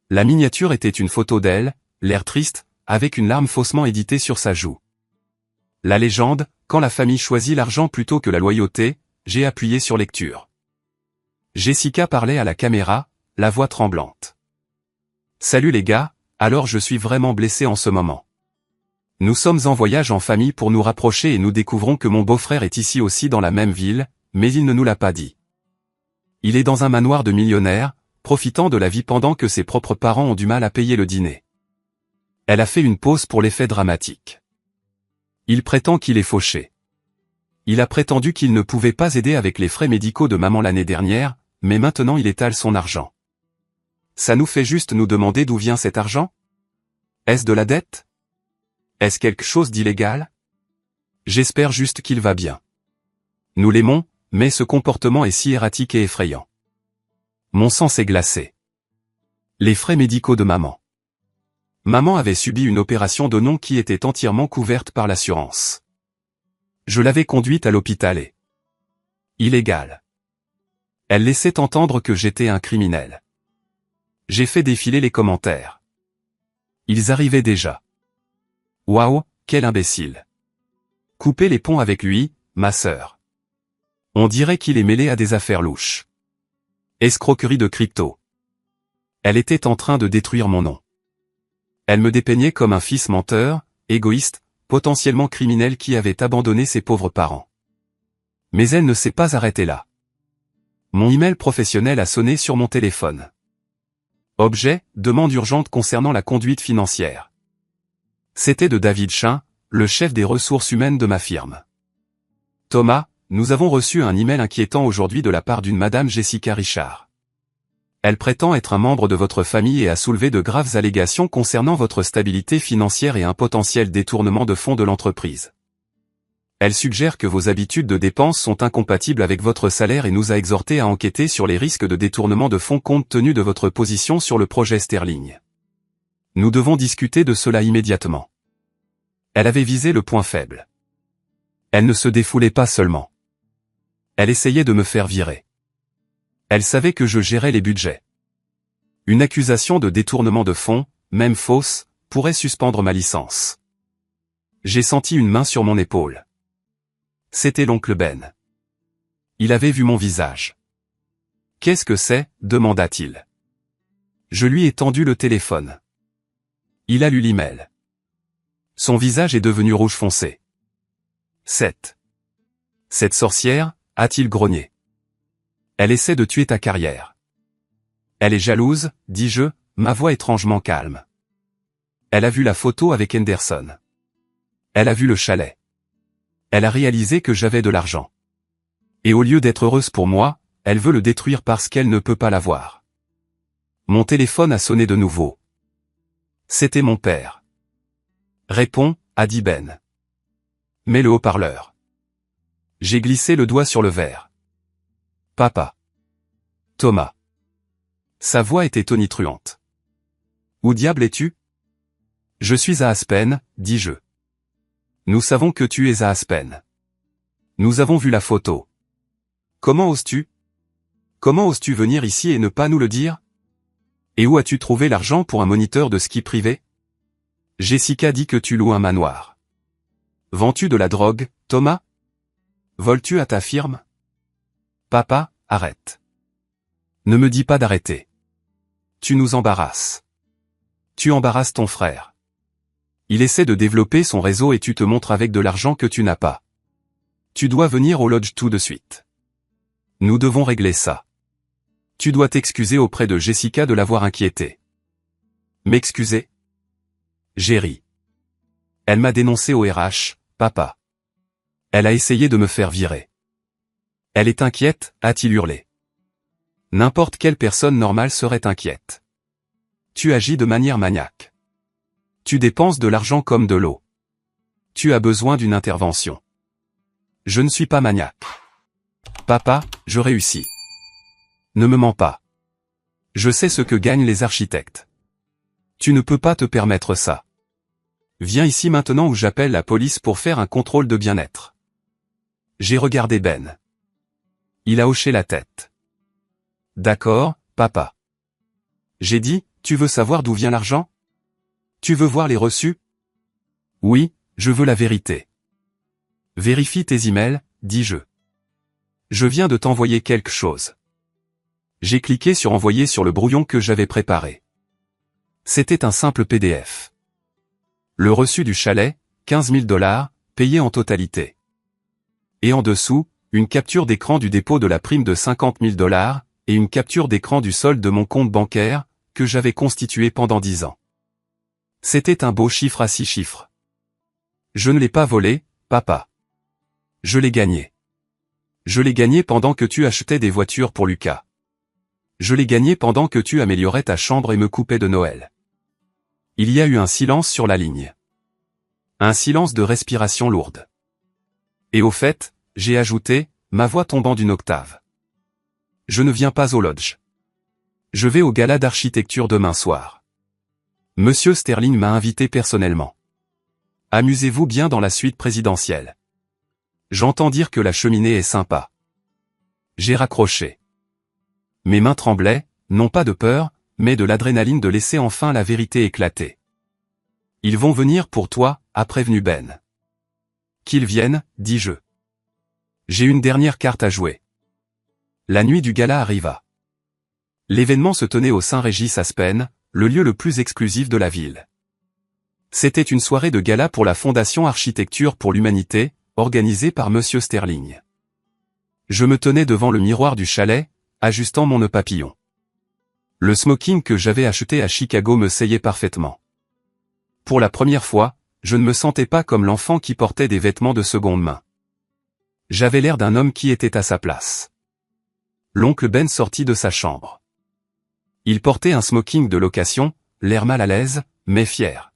La miniature était une photo d'elle, l'air triste, avec une larme faussement éditée sur sa joue. La légende, quand la famille choisit l'argent plutôt que la loyauté, j'ai appuyé sur lecture. Jessica parlait à la caméra, la voix tremblante. Salut les gars, alors je suis vraiment blessé en ce moment. Nous sommes en voyage en famille pour nous rapprocher et nous découvrons que mon beau-frère est ici aussi dans la même ville, mais il ne nous l'a pas dit. Il est dans un manoir de millionnaire, profitant de la vie pendant que ses propres parents ont du mal à payer le dîner. Elle a fait une pause pour l'effet dramatique. Il prétend qu'il est fauché. Il a prétendu qu'il ne pouvait pas aider avec les frais médicaux de maman l'année dernière, mais maintenant il étale son argent. Ça nous fait juste nous demander d'où vient cet argent? Est-ce de la dette? Est-ce quelque chose d'illégal? J'espère juste qu'il va bien. Nous l'aimons, mais ce comportement est si erratique et effrayant. Mon sang s'est glacé. Les frais médicaux de maman. Maman avait subi une opération d'oignon qui était entièrement couverte par l'assurance. Je l'avais conduite à l'hôpital et... illégal. Elle laissait entendre que j'étais un criminel. J'ai fait défiler les commentaires. Ils arrivaient déjà. Waouh, quel imbécile. Coupez les ponts avec lui, ma sœur. On dirait qu'il est mêlé à des affaires louches. Escroquerie de crypto. Elle était en train de détruire mon nom. Elle me dépeignait comme un fils menteur, égoïste, potentiellement criminel qui avait abandonné ses pauvres parents. Mais elle ne s'est pas arrêtée là. Mon email professionnel a sonné sur mon téléphone. Objet, demande urgente concernant la conduite financière. C'était de David Chin, le chef des ressources humaines de ma firme. Thomas, nous avons reçu un email inquiétant aujourd'hui de la part d'une madame Jessica Richard. Elle prétend être un membre de votre famille et a soulevé de graves allégations concernant votre stabilité financière et un potentiel détournement de fonds de l'entreprise. Elle suggère que vos habitudes de dépenses sont incompatibles avec votre salaire et nous a exhorté à enquêter sur les risques de détournement de fonds compte tenu de votre position sur le projet Sterling. Nous devons discuter de cela immédiatement. Elle avait visé le point faible. Elle ne se défoulait pas seulement. Elle essayait de me faire virer. Elle savait que je gérais les budgets. Une accusation de détournement de fonds, même fausse, pourrait suspendre ma licence. J'ai senti une main sur mon épaule. C'était l'oncle Ben. Il avait vu mon visage. « Qu'est-ce que c'est ?» demanda-t-il. Je lui ai tendu le téléphone. Il a lu l'email. Son visage est devenu rouge foncé. « Cette sorcière ?» a-t-il grogné. Elle essaie de tuer ta carrière. Elle est jalouse, dis-je, ma voix étrangement calme. Elle a vu la photo avec Henderson. Elle a vu le chalet. Elle a réalisé que j'avais de l'argent. Et au lieu d'être heureuse pour moi, elle veut le détruire parce qu'elle ne peut pas l'avoir. Mon téléphone a sonné de nouveau. C'était mon père. Réponds, a dit Ben. Mets le haut-parleur. J'ai glissé le doigt sur le verre. Papa. Thomas. Sa voix était tonitruante. Où diable es-tu? Je suis à Aspen, dis-je. Nous savons que tu es à Aspen. Nous avons vu la photo. Comment oses-tu? Comment oses-tu venir ici et ne pas nous le dire? Et où as-tu trouvé l'argent pour un moniteur de ski privé? Jessica dit que tu loues un manoir. Vends-tu de la drogue, Thomas? Voles-tu à ta firme? Papa, arrête. Ne me dis pas d'arrêter. Tu nous embarrasses. Tu embarrasses ton frère. Il essaie de développer son réseau et tu te montres avec de l'argent que tu n'as pas. Tu dois venir au lodge tout de suite. Nous devons régler ça. Tu dois t'excuser auprès de Jessica de l'avoir inquiétée. M'excuser? J'ai ri. Elle m'a dénoncé au RH, papa. Elle a essayé de me faire virer. Elle est inquiète, a-t-il hurlé. N'importe quelle personne normale serait inquiète. Tu agis de manière maniaque. Tu dépenses de l'argent comme de l'eau. Tu as besoin d'une intervention. Je ne suis pas maniaque. Papa, je réussis. Ne me mens pas. Je sais ce que gagnent les architectes. Tu ne peux pas te permettre ça. Viens ici maintenant ou j'appelle la police pour faire un contrôle de bien-être. J'ai regardé Ben. Il a hoché la tête. D'accord, papa. J'ai dit, tu veux savoir d'où vient l'argent? Tu veux voir les reçus? Oui, je veux la vérité. Vérifie tes emails, dis-je. Je viens de t'envoyer quelque chose. J'ai cliqué sur envoyer sur le brouillon que j'avais préparé. C'était un simple PDF. Le reçu du chalet, 15 000 $, payé en totalité. Et en dessous, une capture d'écran du dépôt de la prime de 50 000 $, et une capture d'écran du solde de mon compte bancaire, que j'avais constitué pendant 10 ans. C'était un beau chiffre à 6 chiffres. Je ne l'ai pas volé, papa. Je l'ai gagné. Je l'ai gagné pendant que tu achetais des voitures pour Lucas. Je l'ai gagné pendant que tu améliorais ta chambre et me coupais de Noël. Il y a eu un silence sur la ligne. Un silence de respiration lourde. Et au fait, j'ai ajouté, ma voix tombant d'une octave. Je ne viens pas au lodge. Je vais au gala d'architecture demain soir. Monsieur Sterling m'a invité personnellement. Amusez-vous bien dans la suite présidentielle. J'entends dire que la cheminée est sympa. J'ai raccroché. Mes mains tremblaient, non pas de peur, mais de l'adrénaline de laisser enfin la vérité éclater. Ils vont venir pour toi, a prévenu Ben. Qu'ils viennent, dis-je. J'ai une dernière carte à jouer. La nuit du gala arriva. L'événement se tenait au Saint-Régis Aspen, le lieu le plus exclusif de la ville. C'était une soirée de gala pour la Fondation Architecture pour l'Humanité, organisée par Monsieur Sterling. Je me tenais devant le miroir du chalet, ajustant mon nœud papillon. Le smoking que j'avais acheté à Chicago me seyait parfaitement. Pour la première fois, je ne me sentais pas comme l'enfant qui portait des vêtements de seconde main. J'avais l'air d'un homme qui était à sa place. L'oncle Ben sortit de sa chambre. Il portait un smoking de location, l'air mal à l'aise, mais fier.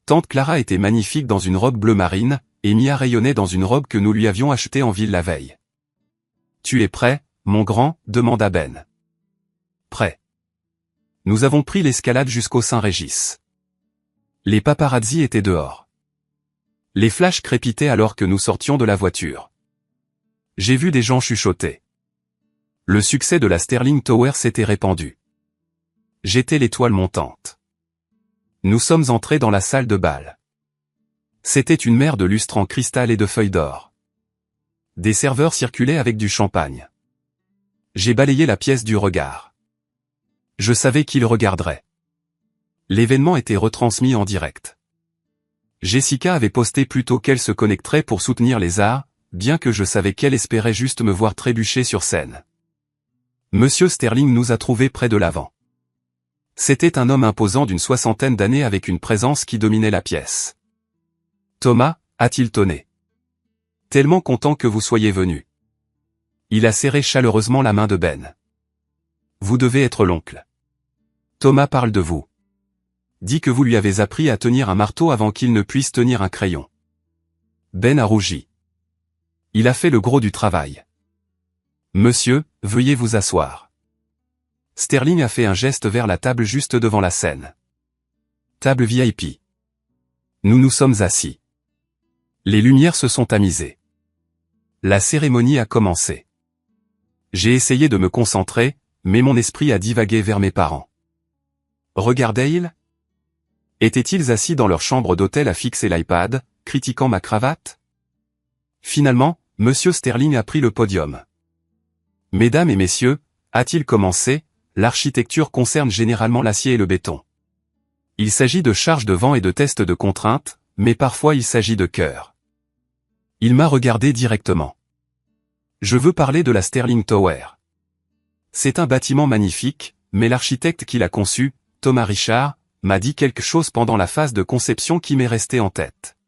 Tante Clara était magnifique dans une robe bleu marine, et Mia rayonnait dans une robe que nous lui avions achetée en ville la veille. « Tu es prêt, mon grand ?» demanda Ben. « Prêt. » Nous avons pris l'escalade jusqu'au Saint-Régis. Les paparazzi étaient dehors. Les flashs crépitaient alors que nous sortions de la voiture. J'ai vu des gens chuchoter. Le succès de la Sterling Tower s'était répandu. J'étais l'étoile montante. Nous sommes entrés dans la salle de bal. C'était une mer de lustres en cristal et de feuilles d'or. Des serveurs circulaient avec du champagne. J'ai balayé la pièce du regard. Je savais qu'ils regarderaient. L'événement était retransmis en direct. Jessica avait posté plus tôt qu'elle se connecterait pour soutenir les arts, bien que je savais qu'elle espérait juste me voir trébucher sur scène. Monsieur Sterling nous a trouvés près de l'avant. C'était un homme imposant d'une 60aine d'années avec une présence qui dominait la pièce. « Thomas » a-t-il tonné. « Tellement content que vous soyez venu. » Il a serré chaleureusement la main de Ben. « Vous devez être l'oncle. Thomas parle de vous. Dit que vous lui avez appris à tenir un marteau avant qu'il ne puisse tenir un crayon. » Ben a rougi. Il a fait le gros du travail. « Monsieur, veuillez vous asseoir. » Sterling a fait un geste vers la table juste devant la scène. Table VIP. Nous nous sommes assis. Les lumières se sont tamisées. La cérémonie a commencé. J'ai essayé de me concentrer, mais mon esprit a divagué vers mes parents. Regardaient-ils? Étaient-ils assis dans leur chambre d'hôtel à fixer l'iPad, critiquant ma cravate? Finalement, Monsieur Sterling a pris le podium. « Mesdames et messieurs » a-t-il commencé, l'architecture concerne généralement l'acier et le béton. Il s'agit de charges de vent et de tests de contraintes, mais parfois il s'agit de cœur. Il m'a regardé directement. Je veux parler de la Sterling Tower. C'est un bâtiment magnifique, mais l'architecte qui l'a conçu, Thomas Richard, m'a dit quelque chose pendant la phase de conception qui m'est resté en tête.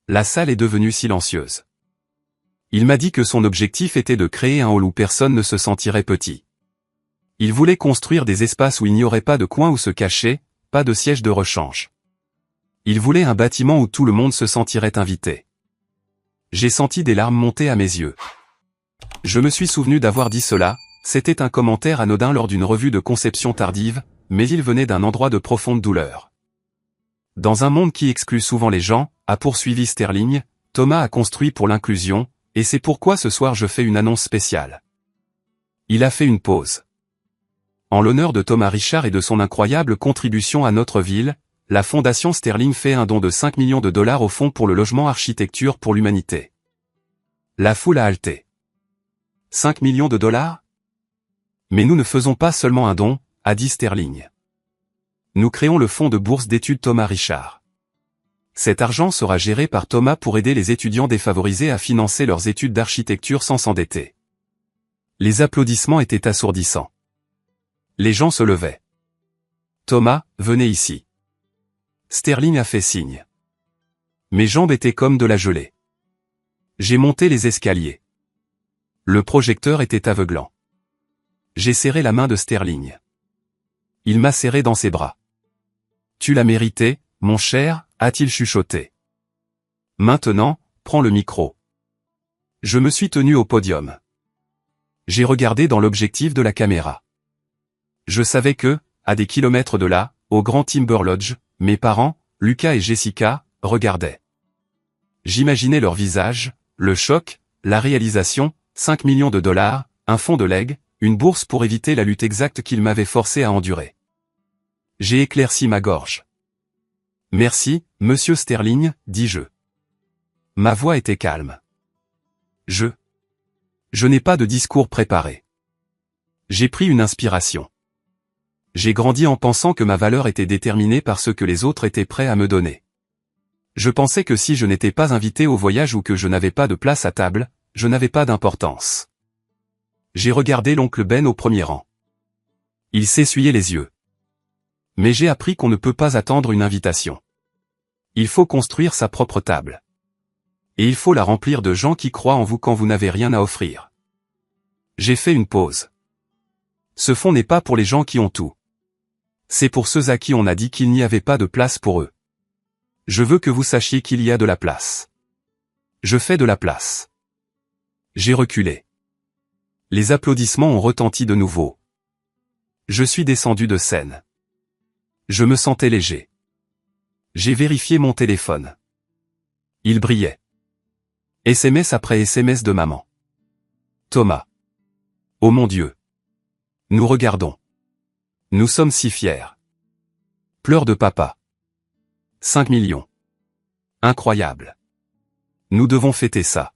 La salle est devenue silencieuse. Il m'a dit que son objectif était de créer un hall où personne ne se sentirait petit. Ils voulaient construire des espaces où il n'y aurait pas de coin où se cacher, pas de siège de rechange. Ils voulaient un bâtiment où tout le monde se sentirait invité. J'ai senti des larmes monter à mes yeux. Je me suis souvenu d'avoir dit cela, c'était un commentaire anodin lors d'une revue de conception tardive, mais il venait d'un endroit de profonde douleur. Dans un monde qui exclut souvent les gens, a poursuivi Sterling, Thomas a construit pour l'inclusion, et c'est pourquoi ce soir je fais une annonce spéciale. Il a fait une pause. En l'honneur de Thomas Richard et de son incroyable contribution à notre ville, la Fondation Sterling fait un don de 5 millions de dollars au Fonds pour le logement architecture pour l'humanité. La foule a halté. 5 millions de dollars? Mais nous ne faisons pas seulement un don, a dit Sterling. Nous créons le fonds de bourse d'études Thomas Richard. Cet argent sera géré par Thomas pour aider les étudiants défavorisés à financer leurs études d'architecture sans s'endetter. Les applaudissements étaient assourdissants. Les gens se levaient. Thomas, venez ici. Sterling a fait signe. Mes jambes étaient comme de la gelée. J'ai monté les escaliers. Le projecteur était aveuglant. J'ai serré la main de Sterling. Il m'a serré dans ses bras. Tu l'as mérité, mon cher, a-t-il chuchoté. Maintenant, prends le micro. Je me suis tenu au podium. J'ai regardé dans l'objectif de la caméra. Je savais que, à des kilomètres de là, au Grand Timber Lodge, mes parents, Lucas et Jessica, regardaient. J'imaginais leur visage, le choc, la réalisation, 5 millions de dollars, un fonds de legs, une bourse pour éviter la lutte exacte qu'ils m'avaient forcé à endurer. J'ai éclairci ma gorge. Merci, monsieur Sterling, dis-je. Ma voix était calme. Je n'ai pas de discours préparé. J'ai pris une inspiration. J'ai grandi en pensant que ma valeur était déterminée par ce que les autres étaient prêts à me donner. Je pensais que si je n'étais pas invité au voyage ou que je n'avais pas de place à table, je n'avais pas d'importance. J'ai regardé l'oncle Ben au premier rang. Il s'essuyait les yeux. Mais j'ai appris qu'on ne peut pas attendre une invitation. Il faut construire sa propre table. Et il faut la remplir de gens qui croient en vous quand vous n'avez rien à offrir. J'ai fait une pause. Ce fonds n'est pas pour les gens qui ont tout. C'est pour ceux à qui on a dit qu'il n'y avait pas de place pour eux. Je veux que vous sachiez qu'il y a de la place. Je fais de la place. J'ai reculé. Les applaudissements ont retenti de nouveau. Je suis descendu de scène. Je me sentais léger. J'ai vérifié mon téléphone. Il brillait. SMS après SMS de maman. Thomas. Oh mon Dieu. Nous regardons. Nous sommes si fiers. Pleurs de papa. 5 millions. Incroyable. Nous devons fêter ça.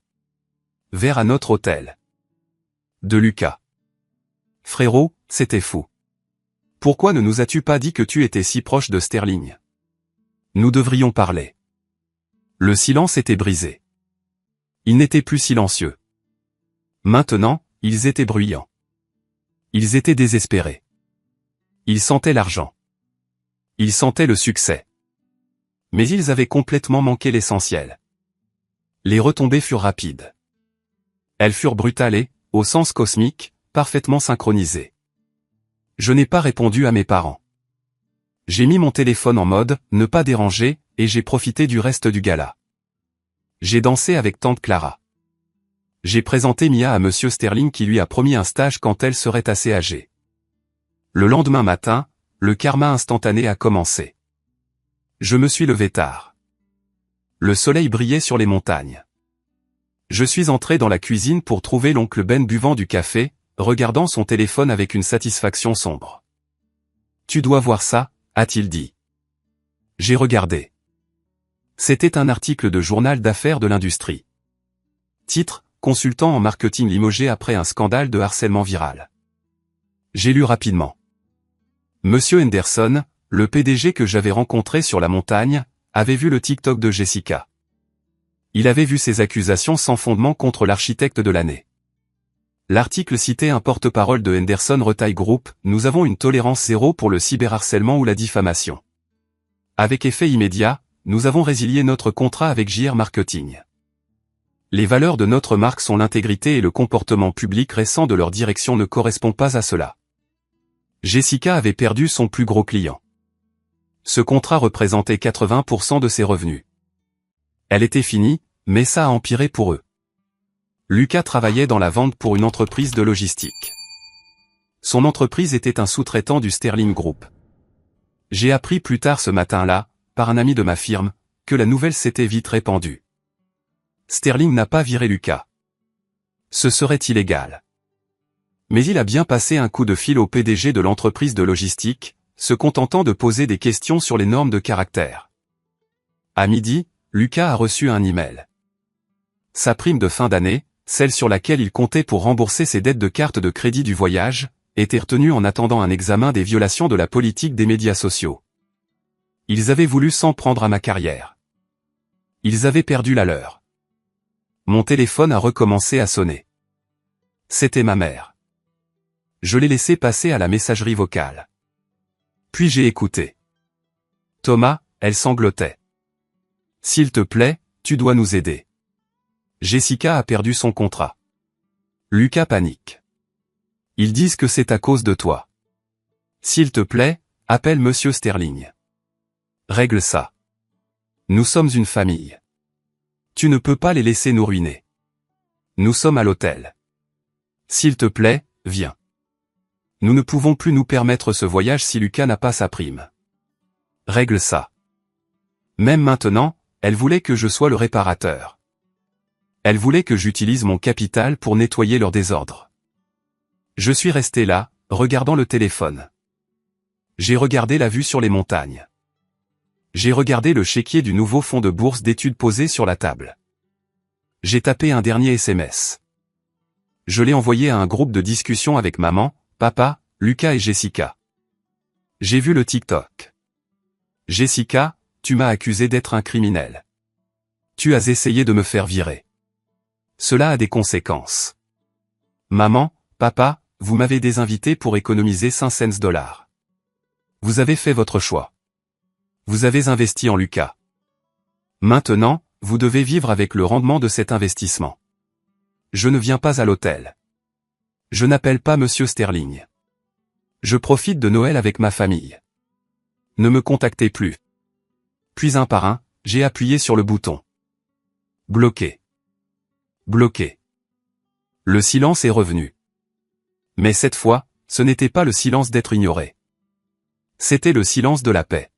Verre à notre hôtel. De Lucas. Frérot, c'était fou. Pourquoi ne nous as-tu pas dit que tu étais si proche de Sterling? Nous devrions parler. Le silence était brisé. Ils n'étaient plus silencieux. Maintenant, ils étaient bruyants. Ils étaient désespérés. Ils sentaient l'argent. Ils sentaient le succès. Mais ils avaient complètement manqué l'essentiel. Les retombées furent rapides. Elles furent brutales et, au sens cosmique, parfaitement synchronisées. Je n'ai pas répondu à mes parents. J'ai mis mon téléphone en mode « ne pas déranger » et j'ai profité du reste du gala. J'ai dansé avec tante Clara. J'ai présenté Mia à monsieur Sterling qui lui a promis un stage quand elle serait assez âgée. Le lendemain matin, le karma instantané a commencé. Je me suis levé tard. Le soleil brillait sur les montagnes. Je suis entré dans la cuisine pour trouver l'oncle Ben buvant du café, regardant son téléphone avec une satisfaction sombre. « Tu dois voir ça », a-t-il dit. J'ai regardé. C'était un article de journal d'affaires de l'industrie. Titre, consultant en marketing limogé après un scandale de harcèlement viral. J'ai lu rapidement. Monsieur Henderson, le PDG que j'avais rencontré sur la montagne, avait vu le TikTok de Jessica. Il avait vu ces accusations sans fondement contre l'architecte de l'année. L'article citait un porte-parole de Henderson Retail Group, « Nous avons une tolérance zéro pour le cyberharcèlement ou la diffamation. Avec effet immédiat, nous avons résilié notre contrat avec JR Marketing. Les valeurs de notre marque sont l'intégrité et le comportement public récent de leur direction ne correspond pas à cela. Jessica avait perdu son plus gros client. Ce contrat représentait 80% de ses revenus. Elle était finie, mais ça a empiré pour eux. Lucas travaillait dans la vente pour une entreprise de logistique. Son entreprise était un sous-traitant du Sterling Group. J'ai appris plus tard ce matin-là, par un ami de ma firme, que la nouvelle s'était vite répandue. Sterling n'a pas viré Lucas. Ce serait illégal. Mais il a bien passé un coup de fil au PDG de l'entreprise de logistique, se contentant de poser des questions sur les normes de caractère. À midi, Lucas a reçu un email. Sa prime de fin d'année, celle sur laquelle il comptait pour rembourser ses dettes de carte de crédit du voyage, était retenue en attendant un examen des violations de la politique des médias sociaux. Ils avaient voulu s'en prendre à ma carrière. Ils avaient perdu la leur. Mon téléphone a recommencé à sonner. C'était ma mère. Je l'ai laissé passer à la messagerie vocale. Puis j'ai écouté. Thomas, elle sanglotait. S'il te plaît, tu dois nous aider. Jessica a perdu son contrat. Lucas panique. Ils disent que c'est à cause de toi. S'il te plaît, appelle Monsieur Sterling. Règle ça. Nous sommes une famille. Tu ne peux pas les laisser nous ruiner. Nous sommes à l'hôtel. S'il te plaît, viens. Nous ne pouvons plus nous permettre ce voyage si Lucas n'a pas sa prime. Règle ça. Même maintenant, elle voulait que je sois le réparateur. Elle voulait que j'utilise mon capital pour nettoyer leur désordre. Je suis resté là, regardant le téléphone. J'ai regardé la vue sur les montagnes. J'ai regardé le chéquier du nouveau fonds de bourse d'études posé sur la table. J'ai tapé un dernier SMS. Je l'ai envoyé à un groupe de discussion avec maman, papa, Lucas et Jessica. J'ai vu le TikTok. Jessica, tu m'as accusé d'être un criminel. Tu as essayé de me faire virer. Cela a des conséquences. Maman, papa, vous m'avez désinvité pour économiser 500 $. Vous avez fait votre choix. Vous avez investi en Lucas. Maintenant, vous devez vivre avec le rendement de cet investissement. Je ne viens pas à l'hôtel. Je n'appelle pas Monsieur Sterling. Je profite de Noël avec ma famille. Ne me contactez plus. Puis un par un, j'ai appuyé sur le bouton. Bloqué. Bloqué. Le silence est revenu. Mais cette fois, ce n'était pas le silence d'être ignoré. C'était le silence de la paix.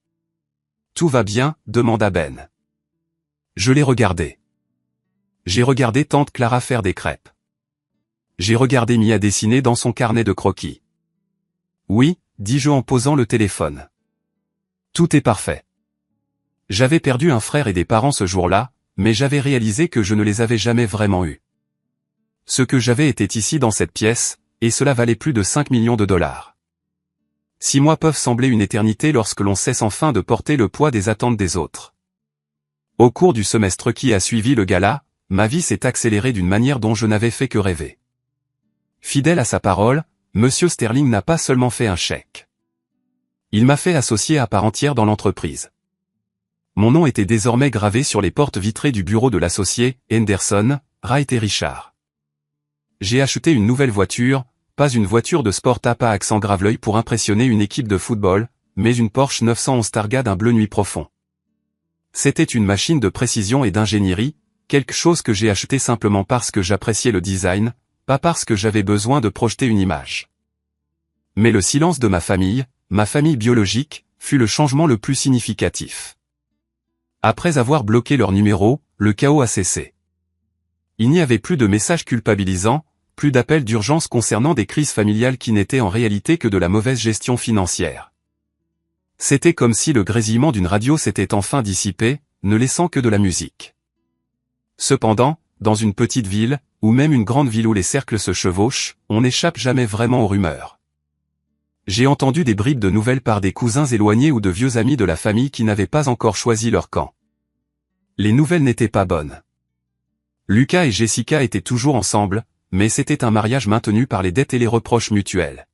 Tout va bien, demanda Ben. Je l'ai regardé. J'ai regardé tante Clara faire des crêpes. J'ai regardé Mia dessiner dans son carnet de croquis. Oui, dis-je en posant le téléphone. Tout est parfait. J'avais perdu un frère et des parents ce jour-là, mais j'avais réalisé que je ne les avais jamais vraiment eus. Ce que j'avais était ici dans cette pièce, et cela valait plus de 5 millions de $. 6 mois peuvent sembler une éternité lorsque l'on cesse enfin de porter le poids des attentes des autres. Au cours du semestre qui a suivi le gala, ma vie s'est accélérée d'une manière dont je n'avais fait que rêver. Fidèle à sa parole, Monsieur Sterling n'a pas seulement fait un chèque. Il m'a fait associer à part entière dans l'entreprise. Mon nom était désormais gravé sur les portes vitrées du bureau de l'associé, Henderson, Wright et Richard. J'ai acheté une nouvelle voiture, pas une voiture de sport à accent grave-l'œil pour impressionner une équipe de football, mais une Porsche 911 Targa d'un bleu nuit profond. C'était une machine de précision et d'ingénierie, quelque chose que j'ai acheté simplement parce que j'appréciais le design, pas parce que j'avais besoin de projeter une image. Mais le silence de ma famille biologique, fut le changement le plus significatif. Après avoir bloqué leur numéro, le chaos a cessé. Il n'y avait plus de messages culpabilisants, plus d'appels d'urgence concernant des crises familiales qui n'étaient en réalité que de la mauvaise gestion financière. C'était comme si le grésillement d'une radio s'était enfin dissipé, ne laissant que de la musique. Cependant, dans une petite ville, ou même une grande ville où les cercles se chevauchent, on n'échappe jamais vraiment aux rumeurs. J'ai entendu des bribes de nouvelles par des cousins éloignés ou de vieux amis de la famille qui n'avaient pas encore choisi leur camp. Les nouvelles n'étaient pas bonnes. Lucas et Jessica étaient toujours ensemble, mais c'était un mariage maintenu par les dettes et les reproches mutuels.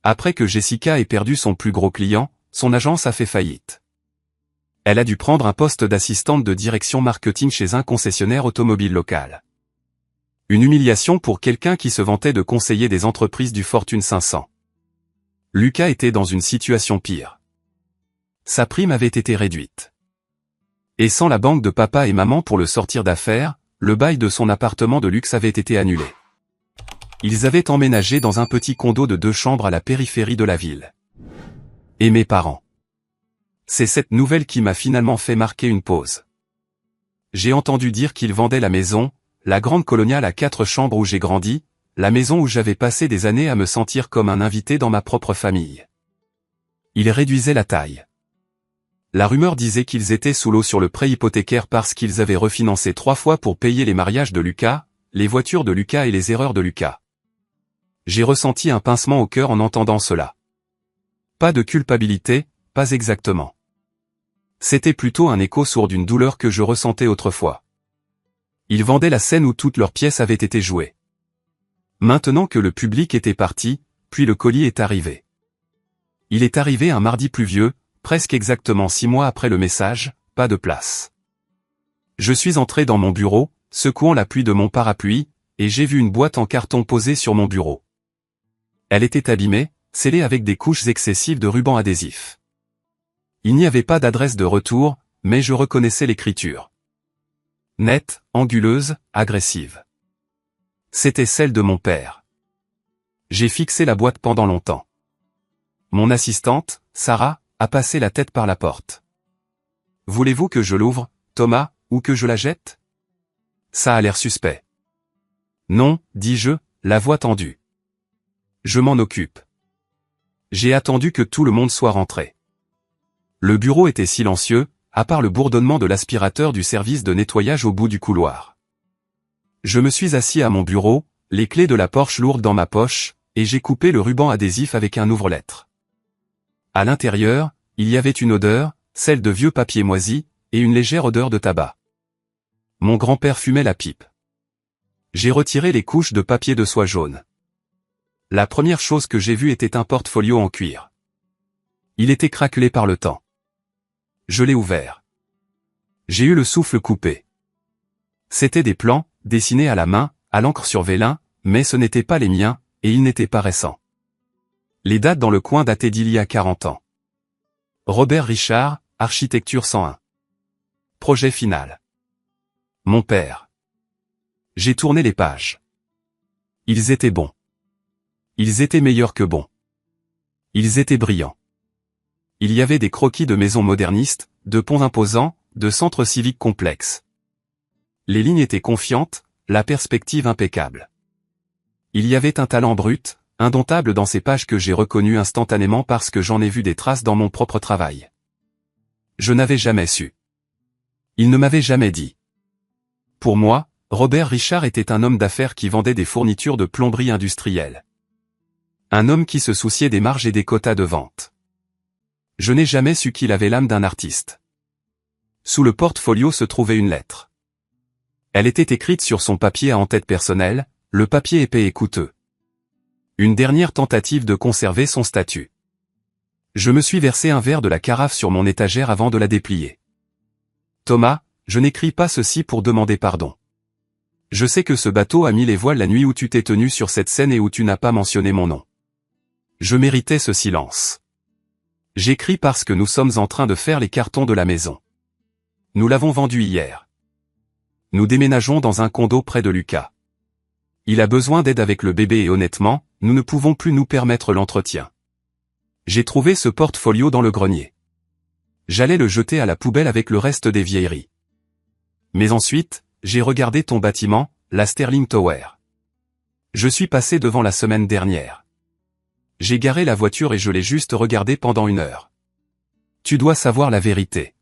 Après que Jessica ait perdu son plus gros client, son agence a fait faillite. Elle a dû prendre un poste d'assistante de direction marketing chez un concessionnaire automobile local. Une humiliation pour quelqu'un qui se vantait de conseiller des entreprises du Fortune 500. Lucas était dans une situation pire. Sa prime avait été réduite. Et sans la banque de papa et maman pour le sortir d'affaires, le bail de son appartement de luxe avait été annulé. Ils avaient emménagé dans un petit condo de 2 chambres à la périphérie de la ville. Et mes parents. C'est cette nouvelle qui m'a finalement fait marquer une pause. J'ai entendu dire qu'ils vendaient la maison, la grande coloniale à 4 chambres où j'ai grandi, la maison où j'avais passé des années à me sentir comme un invité dans ma propre famille. Ils réduisaient la taille. La rumeur disait qu'ils étaient sous l'eau sur le prêt hypothécaire parce qu'ils avaient refinancé 3 fois pour payer les mariages de Lucas, les voitures de Lucas et les erreurs de Lucas. J'ai ressenti un pincement au cœur en entendant cela. Pas de culpabilité, pas exactement. C'était plutôt un écho sourd d'une douleur que je ressentais autrefois. Ils vendaient la scène où toutes leurs pièces avaient été jouées. Maintenant que le public était parti, puis le colis est arrivé. Il est arrivé un mardi pluvieux, presque exactement 6 mois après le message, pas de place. Je suis entré dans mon bureau, secouant la pluie de mon parapluie, et j'ai vu une boîte en carton posée sur mon bureau. Elle était abîmée, scellée avec des couches excessives de ruban adhésif. Il n'y avait pas d'adresse de retour, mais je reconnaissais l'écriture. Nette, anguleuse, agressive. C'était celle de mon père. J'ai fixé la boîte pendant longtemps. Mon assistante, Sarah, a passé la tête par la porte. « Voulez-vous que je l'ouvre, Thomas, ou que je la jette ?» Ça a l'air suspect. « Non, dis-je, la voix tendue. Je m'en occupe. » J'ai attendu que tout le monde soit rentré. Le bureau était silencieux, à part le bourdonnement de l'aspirateur du service de nettoyage au bout du couloir. Je me suis assis à mon bureau, les clés de la Porsche lourdes dans ma poche, et j'ai coupé le ruban adhésif avec un ouvre-lettres. À l'intérieur, il y avait une odeur, celle de vieux papier moisi, et une légère odeur de tabac. Mon grand-père fumait la pipe. J'ai retiré les couches de papier de soie jaune. La première chose que j'ai vue était un portfolio en cuir. Il était craquelé par le temps. Je l'ai ouvert. J'ai eu le souffle coupé. C'étaient des plans, dessinés à la main, à l'encre sur vélin, mais ce n'étaient pas les miens, et ils n'étaient pas récents. Les dates dans le coin dataient d'il y a 40 ans. Robert Richard, Architecture 101. Projet final. Mon père. J'ai tourné les pages. Ils étaient bons. Ils étaient meilleurs que bons. Ils étaient brillants. Il y avait des croquis de maisons modernistes, de ponts imposants, de centres civiques complexes. Les lignes étaient confiantes, la perspective impeccable. Il y avait un talent brut, indomptable dans ces pages que j'ai reconnues instantanément parce que j'en ai vu des traces dans mon propre travail. Je n'avais jamais su. Il ne m'avait jamais dit. Pour moi, Robert Richard était un homme d'affaires qui vendait des fournitures de plomberie industrielle. Un homme qui se souciait des marges et des quotas de vente. Je n'ai jamais su qu'il avait l'âme d'un artiste. Sous le portfolio se trouvait une lettre. Elle était écrite sur son papier à en-tête personnelle, le papier épais et coûteux. Une dernière tentative de conserver son statut. Je me suis versé un verre de la carafe sur mon étagère avant de la déplier. Thomas, je n'écris pas ceci pour demander pardon. Je sais que ce bateau a mis les voiles la nuit où tu t'es tenu sur cette scène et où tu n'as pas mentionné mon nom. Je méritais ce silence. J'écris parce que nous sommes en train de faire les cartons de la maison. Nous l'avons vendu hier. Nous déménageons dans un condo près de Lucas. Il a besoin d'aide avec le bébé et honnêtement, nous ne pouvons plus nous permettre l'entretien. J'ai trouvé ce portfolio dans le grenier. J'allais le jeter à la poubelle avec le reste des vieilleries. Mais ensuite, j'ai regardé ton bâtiment, la Sterling Tower. Je suis passé devant la semaine dernière. J'ai garé la voiture et je l'ai juste regardé pendant 1 heure. Tu dois savoir la vérité.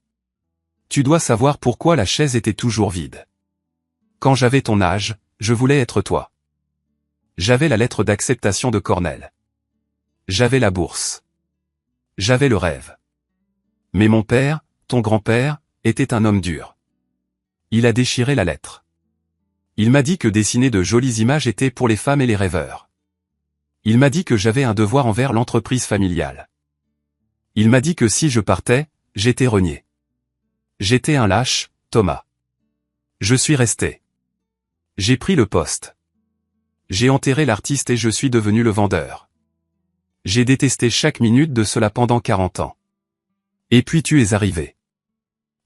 Tu dois savoir pourquoi la chaise était toujours vide. Quand j'avais ton âge, je voulais être toi. J'avais la lettre d'acceptation de Cornell. J'avais la bourse. J'avais le rêve. Mais mon père, ton grand-père, était un homme dur. Il a déchiré la lettre. Il m'a dit que dessiner de jolies images était pour les femmes et les rêveurs. Il m'a dit que j'avais un devoir envers l'entreprise familiale. Il m'a dit que si je partais, j'étais renié. J'étais un lâche, Thomas. Je suis resté. J'ai pris le poste. J'ai enterré l'artiste et je suis devenu le vendeur. J'ai détesté chaque minute de cela pendant 40 ans. Et puis tu es arrivé.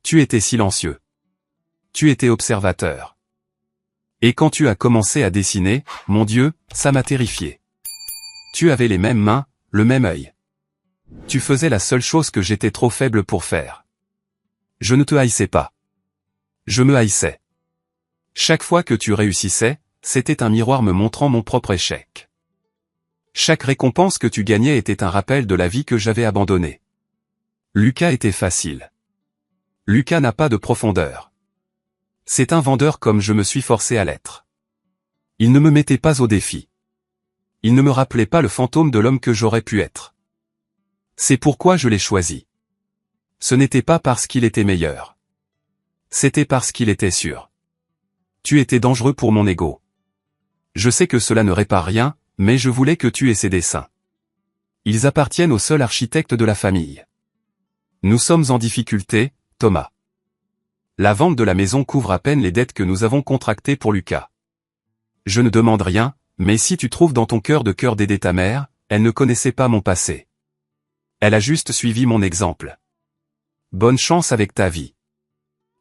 Tu étais silencieux. Tu étais observateur. Et quand tu as commencé à dessiner, mon Dieu, ça m'a terrifié. Tu avais les mêmes mains, le même œil. Tu faisais la seule chose que j'étais trop faible pour faire. Je ne te haïssais pas. Je me haïssais. Chaque fois que tu réussissais, c'était un miroir me montrant mon propre échec. Chaque récompense que tu gagnais était un rappel de la vie que j'avais abandonnée. Lucas était facile. Lucas n'a pas de profondeur. C'est un vendeur comme je me suis forcé à l'être. Il ne me mettait pas au défi. Il ne me rappelait pas le fantôme de l'homme que j'aurais pu être. C'est pourquoi je l'ai choisi. Ce n'était pas parce qu'il était meilleur. C'était parce qu'il était sûr. Tu étais dangereux pour mon ego. Je sais que cela ne répare rien, mais je voulais que tu aies ces dessins. Ils appartiennent au seul architecte de la famille. Nous sommes en difficulté, Thomas. La vente de la maison couvre à peine les dettes que nous avons contractées pour Lucas. Je ne demande rien, mais si tu trouves dans ton cœur de cœur d'aider ta mère, elle ne connaissait pas mon passé. Elle a juste suivi mon exemple. Bonne chance avec ta vie.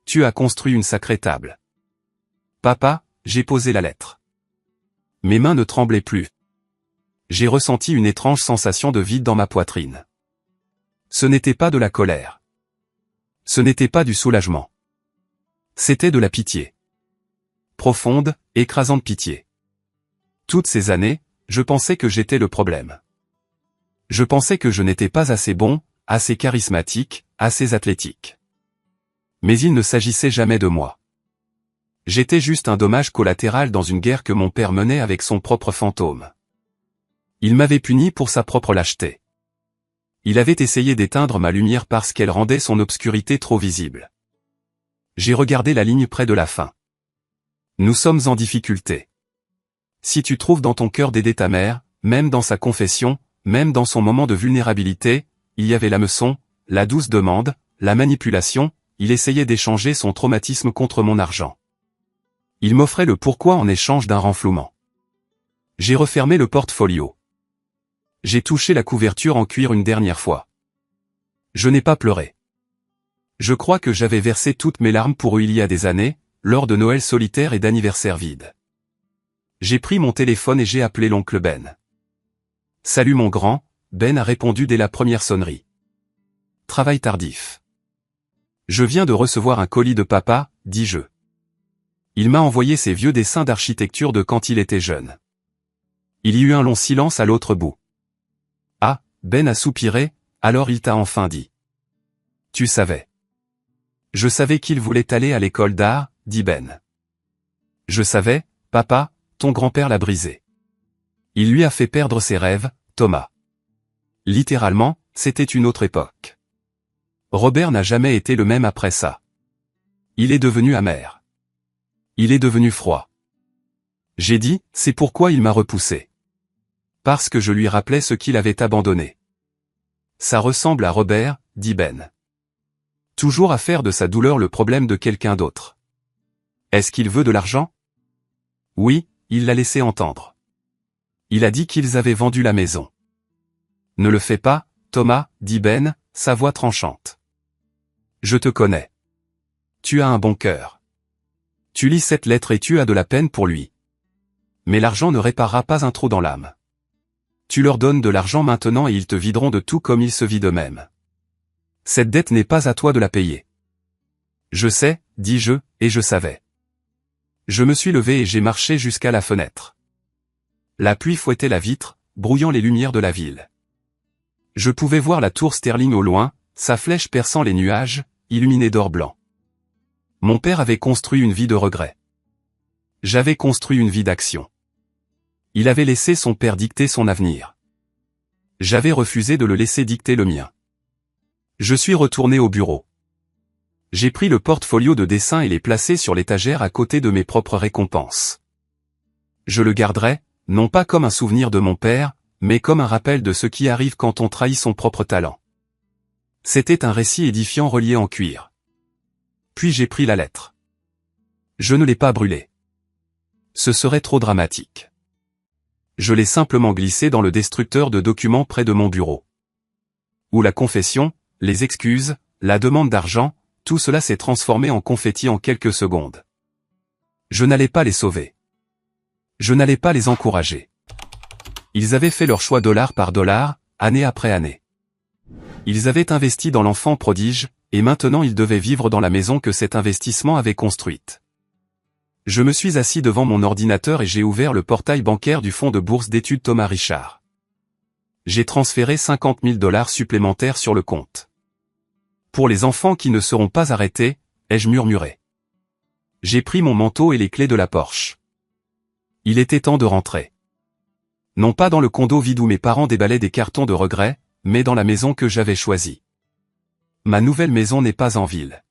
Tu as construit une sacrée table. Papa, j'ai posé la lettre. Mes mains ne tremblaient plus. J'ai ressenti une étrange sensation de vide dans ma poitrine. Ce n'était pas de la colère. Ce n'était pas du soulagement. C'était de la pitié. Profonde, écrasante pitié. Toutes ces années, je pensais que j'étais le problème. Je pensais que je n'étais pas assez bon, assez charismatique, assez athlétique. Mais il ne s'agissait jamais de moi. J'étais juste un dommage collatéral dans une guerre que mon père menait avec son propre fantôme. Il m'avait puni pour sa propre lâcheté. Il avait essayé d'éteindre ma lumière parce qu'elle rendait son obscurité trop visible. J'ai regardé la ligne près de la fin. Nous sommes en difficulté. Si tu trouves dans ton cœur d'aider ta mère, même dans sa confession, même dans son moment de vulnérabilité, il y avait l'hameçon, la douce demande, la manipulation, il essayait d'échanger son traumatisme contre mon argent. Il m'offrait le pourquoi en échange d'un renflouement. J'ai refermé le portfolio. J'ai touché la couverture en cuir une dernière fois. Je n'ai pas pleuré. Je crois que j'avais versé toutes mes larmes pour eux il y a des années, lors de Noël solitaire et d'anniversaires vides. J'ai pris mon téléphone et j'ai appelé l'oncle Ben. Salut mon grand, Ben a répondu dès la première sonnerie. Travail tardif. Je viens de recevoir un colis de papa, dis-je. Il m'a envoyé ses vieux dessins d'architecture de quand il était jeune. Il y eut un long silence à l'autre bout. Ah, Ben a soupiré, alors il t'a enfin dit. Tu savais. Je savais qu'il voulait aller à l'école d'art, dit Ben. Je savais, papa, ton grand-père l'a brisé. Il lui a fait perdre ses rêves, Thomas. Littéralement, c'était une autre époque. Robert n'a jamais été le même après ça. Il est devenu amer. Il est devenu froid. J'ai dit, c'est pourquoi il m'a repoussé. Parce que je lui rappelais ce qu'il avait abandonné. Ça ressemble à Robert, dit Ben. Toujours à faire de sa douleur le problème de quelqu'un d'autre. Est-ce qu'il veut de l'argent? Oui, il l'a laissé entendre. Il a dit qu'ils avaient vendu la maison. Ne le fais pas, Thomas, dit Ben, sa voix tranchante. Je te connais. Tu as un bon cœur. Tu lis cette lettre et tu as de la peine pour lui. Mais l'argent ne réparera pas un trou dans l'âme. Tu leur donnes de l'argent maintenant et ils te videront de tout comme ils se vident eux-mêmes. Cette dette n'est pas à toi de la payer. Je sais, dis-je, et je savais. Je me suis levé et j'ai marché jusqu'à la fenêtre. La pluie fouettait la vitre, brouillant les lumières de la ville. Je pouvais voir la tour Sterling au loin, sa flèche perçant les nuages, illuminée d'or blanc. Mon père avait construit une vie de regret. J'avais construit une vie d'action. Il avait laissé son père dicter son avenir. J'avais refusé de le laisser dicter le mien. Je suis retourné au bureau. J'ai pris le portfolio de dessins et les placé sur l'étagère à côté de mes propres récompenses. Je le garderai, non pas comme un souvenir de mon père, mais comme un rappel de ce qui arrive quand on trahit son propre talent. C'était un récit édifiant relié en cuir. Puis j'ai pris la lettre. Je ne l'ai pas brûlée. Ce serait trop dramatique. Je l'ai simplement glissé dans le destructeur de documents près de mon bureau. Où la confession, les excuses, la demande d'argent, tout cela s'est transformé en confetti en quelques secondes. Je n'allais pas les sauver. Je n'allais pas les encourager. Ils avaient fait leur choix dollar par dollar, année après année. Ils avaient investi dans l'enfant prodige, et maintenant ils devaient vivre dans la maison que cet investissement avait construite. Je me suis assis devant mon ordinateur et j'ai ouvert le portail bancaire du fonds de bourse d'études Thomas Richard. J'ai transféré 50 000 $ supplémentaires sur le compte. Pour les enfants qui ne seront pas arrêtés, ai-je murmuré. J'ai pris mon manteau et les clés de la Porsche. Il était temps de rentrer. Non pas dans le condo vide où mes parents déballaient des cartons de regrets, mais dans la maison que j'avais choisie. Ma nouvelle maison n'est pas en ville.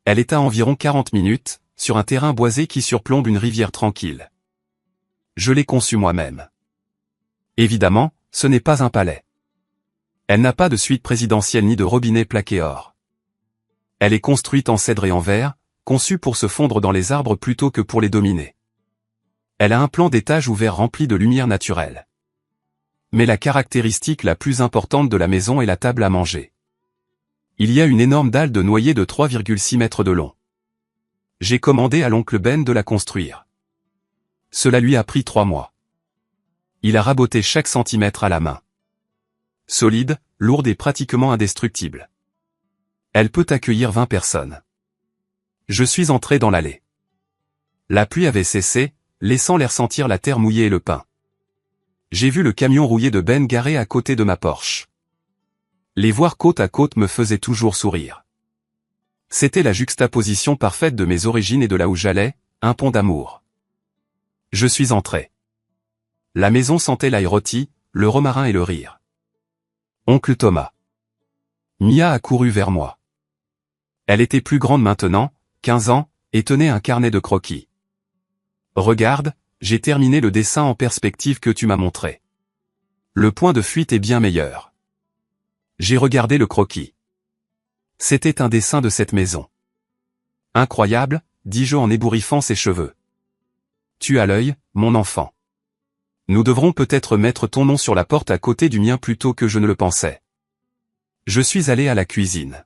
Elle est à environ 40 minutes, sur un terrain boisé qui surplombe une rivière tranquille. Je l'ai conçue moi-même. Évidemment, ce n'est pas un palais. Elle n'a pas de suite présidentielle ni de robinet plaqué or. Elle est construite en cèdre et en verre, conçue pour se fondre dans les arbres plutôt que pour les dominer. Elle a un plan d'étage ouvert rempli de lumière naturelle. Mais la caractéristique la plus importante de la maison est la table à manger. Il y a une énorme dalle de noyer de 3,6 mètres de long. J'ai commandé à l'oncle Ben de la construire. Cela lui a pris 3 mois. Il a raboté chaque centimètre à la main. Solide, lourde et pratiquement indestructible. Elle peut accueillir 20 personnes. Je suis entré dans l'allée. La pluie avait cessé, laissant l'air sentir la terre mouillée et le pain. J'ai vu le camion rouillé de Ben garé à côté de ma Porsche. Les voir côte à côte me faisait toujours sourire. C'était la juxtaposition parfaite de mes origines et de là où j'allais, un pont d'amour. Je suis entré. La maison sentait l'ail rôti, le romarin et le rire. Oncle Thomas. Mia a couru vers moi. Elle était plus grande maintenant, 15 ans, et tenait un carnet de croquis. Regarde, j'ai terminé le dessin en perspective que tu m'as montré. Le point de fuite est bien meilleur. J'ai regardé le croquis. C'était un dessin de cette maison. Incroyable, dis-je en ébouriffant ses cheveux. Tu as l'œil, mon enfant. Nous devrons peut-être mettre ton nom sur la porte à côté du mien plutôt que je ne le pensais. Je suis allé à la cuisine.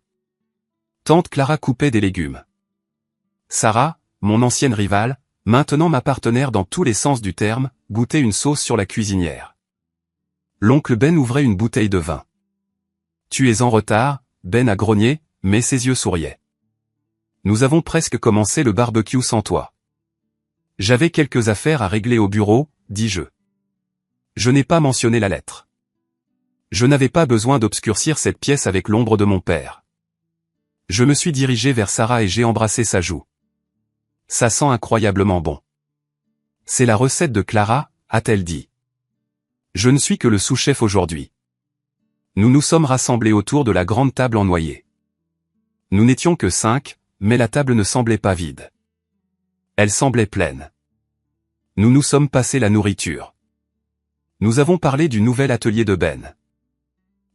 Tante Clara coupait des légumes. Sarah, mon ancienne rivale, maintenant ma partenaire dans tous les sens du terme, goûtait une sauce sur la cuisinière. L'oncle Ben ouvrait une bouteille de vin. Tu es en retard, Ben a grogné, mais ses yeux souriaient. Nous avons presque commencé le barbecue sans toi. J'avais quelques affaires à régler au bureau, dis-je. Je n'ai pas mentionné la lettre. Je n'avais pas besoin d'obscurcir cette pièce avec l'ombre de mon père. Je me suis dirigé vers Sarah et j'ai embrassé sa joue. Ça sent incroyablement bon. C'est la recette de Clara, a-t-elle dit. Je ne suis que le sous-chef aujourd'hui. Nous nous sommes rassemblés autour de la grande table en noyer. Nous n'étions que 5, mais la table ne semblait pas vide. Elle semblait pleine. Nous nous sommes passés la nourriture. Nous avons parlé du nouvel atelier de Ben.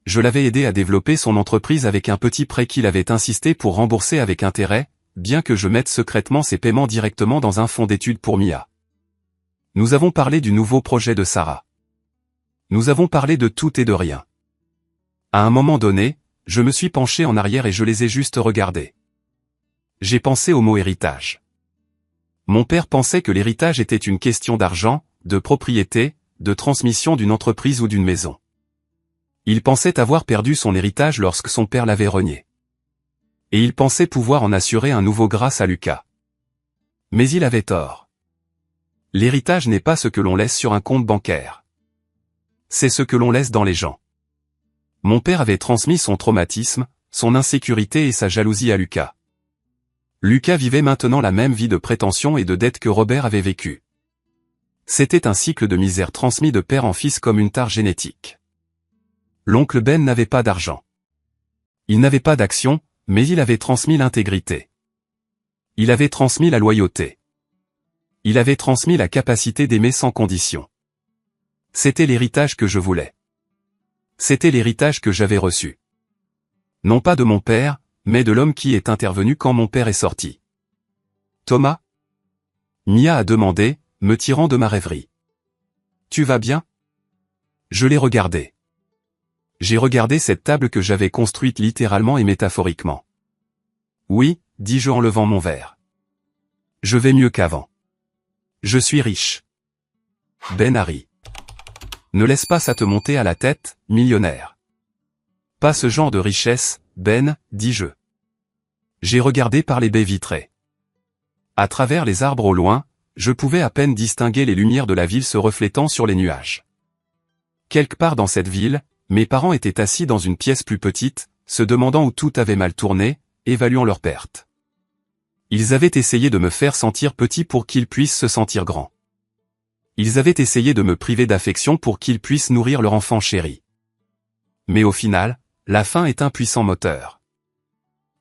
Je l'avais aidé à développer son entreprise avec un petit prêt qu'il avait insisté pour rembourser avec intérêt, bien que je mette secrètement ses paiements directement dans un fonds d'études pour Mia. Nous avons parlé du nouveau projet de Sarah. Nous avons parlé de tout et de rien. À un moment donné, je me suis penché en arrière et je les ai juste regardés. J'ai pensé au mot héritage. Mon père pensait que l'héritage était une question d'argent, de propriété, de transmission d'une entreprise ou d'une maison. Il pensait avoir perdu son héritage lorsque son père l'avait renié. Et il pensait pouvoir en assurer un nouveau grâce à Lucas. Mais il avait tort. L'héritage n'est pas ce que l'on laisse sur un compte bancaire. C'est ce que l'on laisse dans les gens. Mon père avait transmis son traumatisme, son insécurité et sa jalousie à Lucas. Lucas vivait maintenant la même vie de prétention et de dette que Robert avait vécu. C'était un cycle de misère transmis de père en fils comme une tare génétique. L'oncle Ben n'avait pas d'argent. Il n'avait pas d'action, mais il avait transmis l'intégrité. Il avait transmis la loyauté. Il avait transmis la capacité d'aimer sans condition. C'était l'héritage que je voulais. C'était l'héritage que j'avais reçu. Non pas de mon père, mais de l'homme qui est intervenu quand mon père est sorti. Thomas ? Mia a demandé, me tirant de ma rêverie. Tu vas bien? Je l'ai regardé. J'ai regardé cette table que j'avais construite littéralement et métaphoriquement. Oui, dis-je en levant mon verre. Je vais mieux qu'avant. Je suis riche. Ben a ri. Ne laisse pas ça te monter à la tête, millionnaire. Pas ce genre de richesse, Ben, dis-je. J'ai regardé par les baies vitrées. À travers les arbres au loin, je pouvais à peine distinguer les lumières de la ville se reflétant sur les nuages. Quelque part dans cette ville, mes parents étaient assis dans une pièce plus petite, se demandant où tout avait mal tourné, évaluant leurs pertes. Ils avaient essayé de me faire sentir petit pour qu'ils puissent se sentir grands. Ils avaient essayé de me priver d'affection pour qu'ils puissent nourrir leur enfant chéri. Mais au final, la faim est un puissant moteur.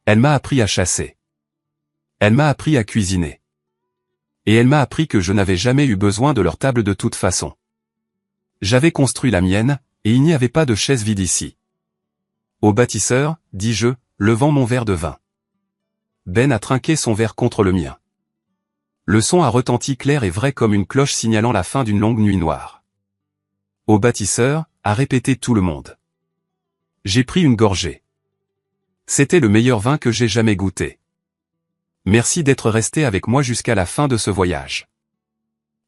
Elle m'a appris à chasser. Elle m'a appris à cuisiner. Et elle m'a appris que je n'avais jamais eu besoin de leur table de toute façon. J'avais construit la mienne, et il n'y avait pas de chaise vide ici. Au bâtisseur, dis-je, levant mon verre de vin. Ben a trinqué son verre contre le mien. Le son a retenti clair et vrai comme une cloche signalant la fin d'une longue nuit noire. Au bâtisseur, a répété tout le monde. J'ai pris une gorgée. C'était le meilleur vin que j'ai jamais goûté. Merci d'être resté avec moi jusqu'à la fin de ce voyage.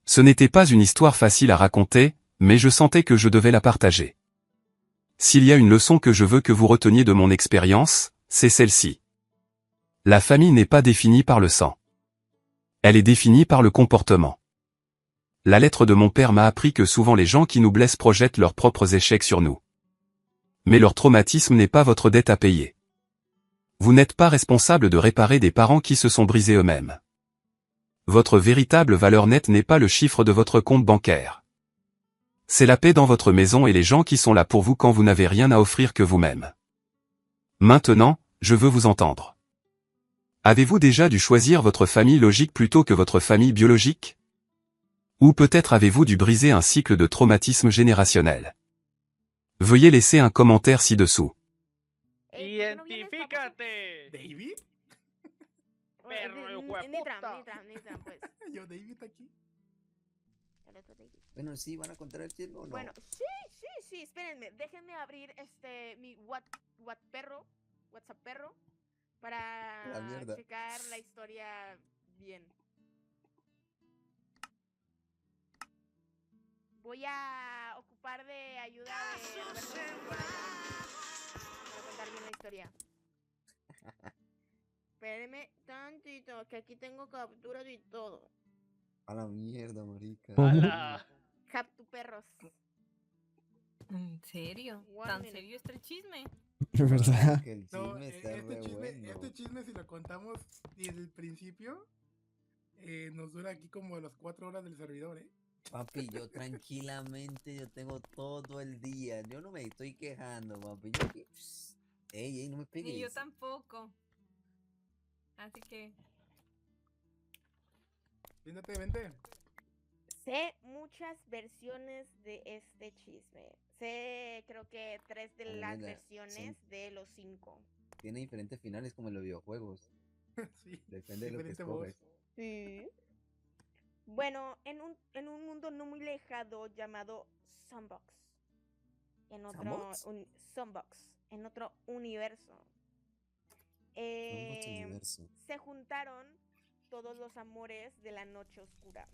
Ce n'était pas une histoire facile à raconter, mais je sentais que je devais la partager. S'il y a une leçon que je veux que vous reteniez de mon expérience, c'est celle-ci. La famille n'est pas définie par le sang. Elle est définie par le comportement. La lettre de mon père m'a appris que souvent les gens qui nous blessent projettent leurs propres échecs sur nous. Mais leur traumatisme n'est pas votre dette à payer. Vous n'êtes pas responsable de réparer des parents qui se sont brisés eux-mêmes. Votre véritable valeur nette n'est pas le chiffre de votre compte bancaire. C'est la paix dans votre maison et les gens qui sont là pour vous quand vous n'avez rien à offrir que vous-même. Maintenant, je veux vous entendre. Avez-vous déjà dû choisir votre famille logique plutôt que votre famille biologique? Ou peut-être avez-vous dû briser un cycle de traumatisme générationnel? Veuillez laisser un commentaire ci-dessous. ¡Identifícate! ¿David? Perro, hijo de puta. Nitram, pues. Yo, David aquí. El otro David. Bueno, sí, ¿van a contar el chisme o no? Bueno, sí, espérenme, déjenme abrir mi WhatsApp perro La para mierda. checar la historia bien. Voy a ocupar de ayuda de Alberto para contar bien la historia. Espérenme tantito, que aquí tengo capturas y todo. A la mierda, marica. ¡Hala! Captuperros. ¿En serio? One ¿Tan minute. serio está el chisme? De verdad. Que el No, chisme está re bueno. este chisme, si lo contamos desde el principio, nos dura aquí como las 4 horas del servidor, ¿eh? Papi, yo tranquilamente, yo tengo todo el día. Yo no me estoy quejando, papi. Yo aquí... Ey, no me pegues. Ni yo tampoco. Así que, Vente. Sé muchas versiones de este chisme. Sé, creo que 3 de Ah, las mira, versiones de los 5. Tiene diferentes finales como en los videojuegos. Sí. Depende de lo que Diferente voz. escoges. Sí. Bueno, en un mundo no muy lejano llamado Sunbox. En otro Sunbox, en otro universo. Sunbox universo. Se juntaron todos los amores de la noche oscura.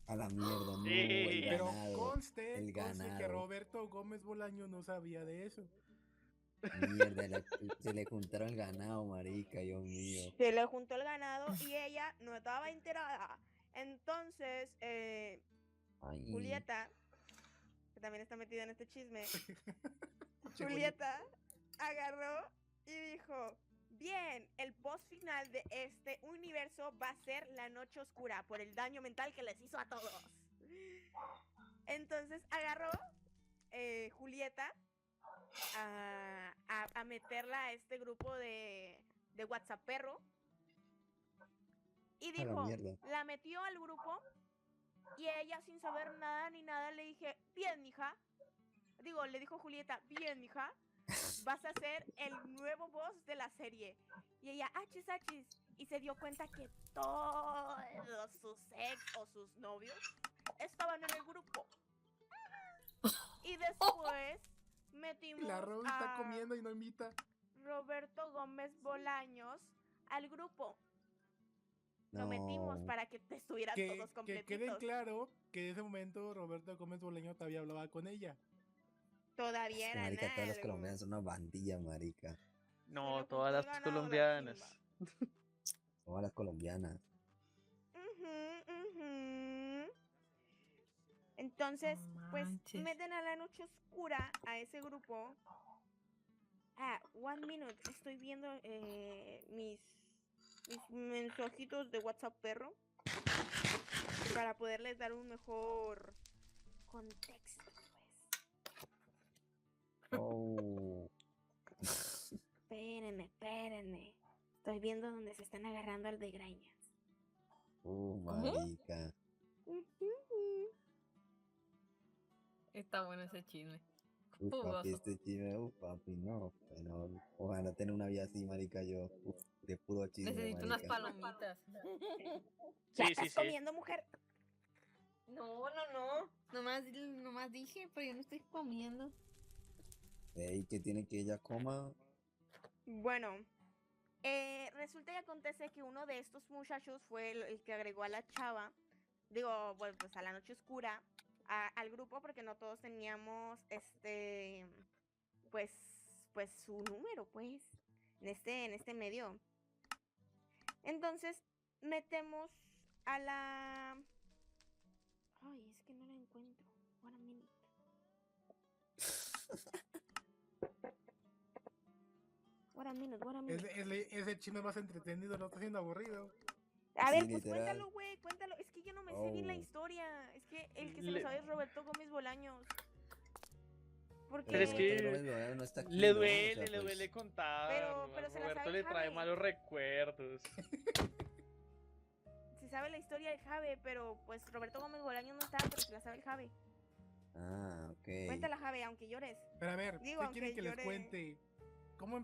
A la mierda, no, Sí. el Pero ganado. conste el que ganado. Roberto Gómez Bolaño no sabía de eso. Mierda, se le juntaron el ganado, marica, Dios mío. Se le juntó el ganado y ella no estaba enterada. Entonces, Ay. Julieta, que también está metida en este chisme, Julieta agarró y dijo: bien, el boss final de este universo va a ser la noche oscura por el daño mental que les hizo a todos. Entonces agarró Julieta a meterla a este grupo de WhatsApp perro y A la dijo, mierda. la metió al grupo y ella sin saber nada ni nada le dije, bien mija, le dijo Julieta, bien mija, vas a ser el nuevo boss de la serie. Y ella, achis, y se dio cuenta que todos sus ex o sus novios estaban en el grupo. después metimos La Rose está a comiendo y no invita. Roberto Gómez Bolaños al grupo. Lo metimos No. para que te estuvieran Que todos quede completitos. claro que en ese momento Roberto Gómez Boleño todavía hablaba con ella. Todavía Es que, eran marica, todas las algo. colombianas son una bandilla, marica. No, Pero todas pues las ganado la colombianas. chimba. Todas las colombianas. Ujú. Entonces, No pues manches. meten a la noche oscura a ese grupo. One minute. Estoy viendo mis mensajitos de WhatsApp perro para poderles dar un mejor contexto, pues. Oh. Espérenme. Estoy viendo donde se están agarrando al de Grañas. Marica. Está bueno ese chisme. Papi, Jugoso. este chisme, papi, no. Pero ojalá tener una vida así, marica, yo. De puro chisme, Necesito unas marica. palomitas. ¿Ya Sí, estás sí, sí. comiendo, mujer? No. Nomás dije, pero yo no estoy comiendo. Ey, ¿qué tiene que ella coma? Bueno, resulta y acontece que uno de estos muchachos fue el que agregó a la chava, digo, bueno, pues a la noche oscura, al grupo, porque no todos teníamos pues su número, pues, en este medio. Entonces, metemos a la... Ay, es que no la encuentro. One minute. What a minute. Ese chisme más entretenido, no está siendo aburrido. A Sí, ver, pues literal. cuéntalo, güey, cuéntalo. Es que yo no me sé bien la Oh. historia. Es que el que se lo Le- sabe es Roberto Gómez Bolaños. Porque... Pero es que Gómez Bolaños no está aquí, Le ¿no? O sea, duele, le pues, duele contar. pero se la Roberto sabe le el trae Javi. malos recuerdos. Se sabe la historia del Jave, pero pues Roberto Gómez Bolaños no está, pero se la sabe el Jave. Ah, ok. Cuéntala, Jave, aunque llores. Pero a ver, Digo, ¿qué quieren aunque que les llore. cuente? ¿Cómo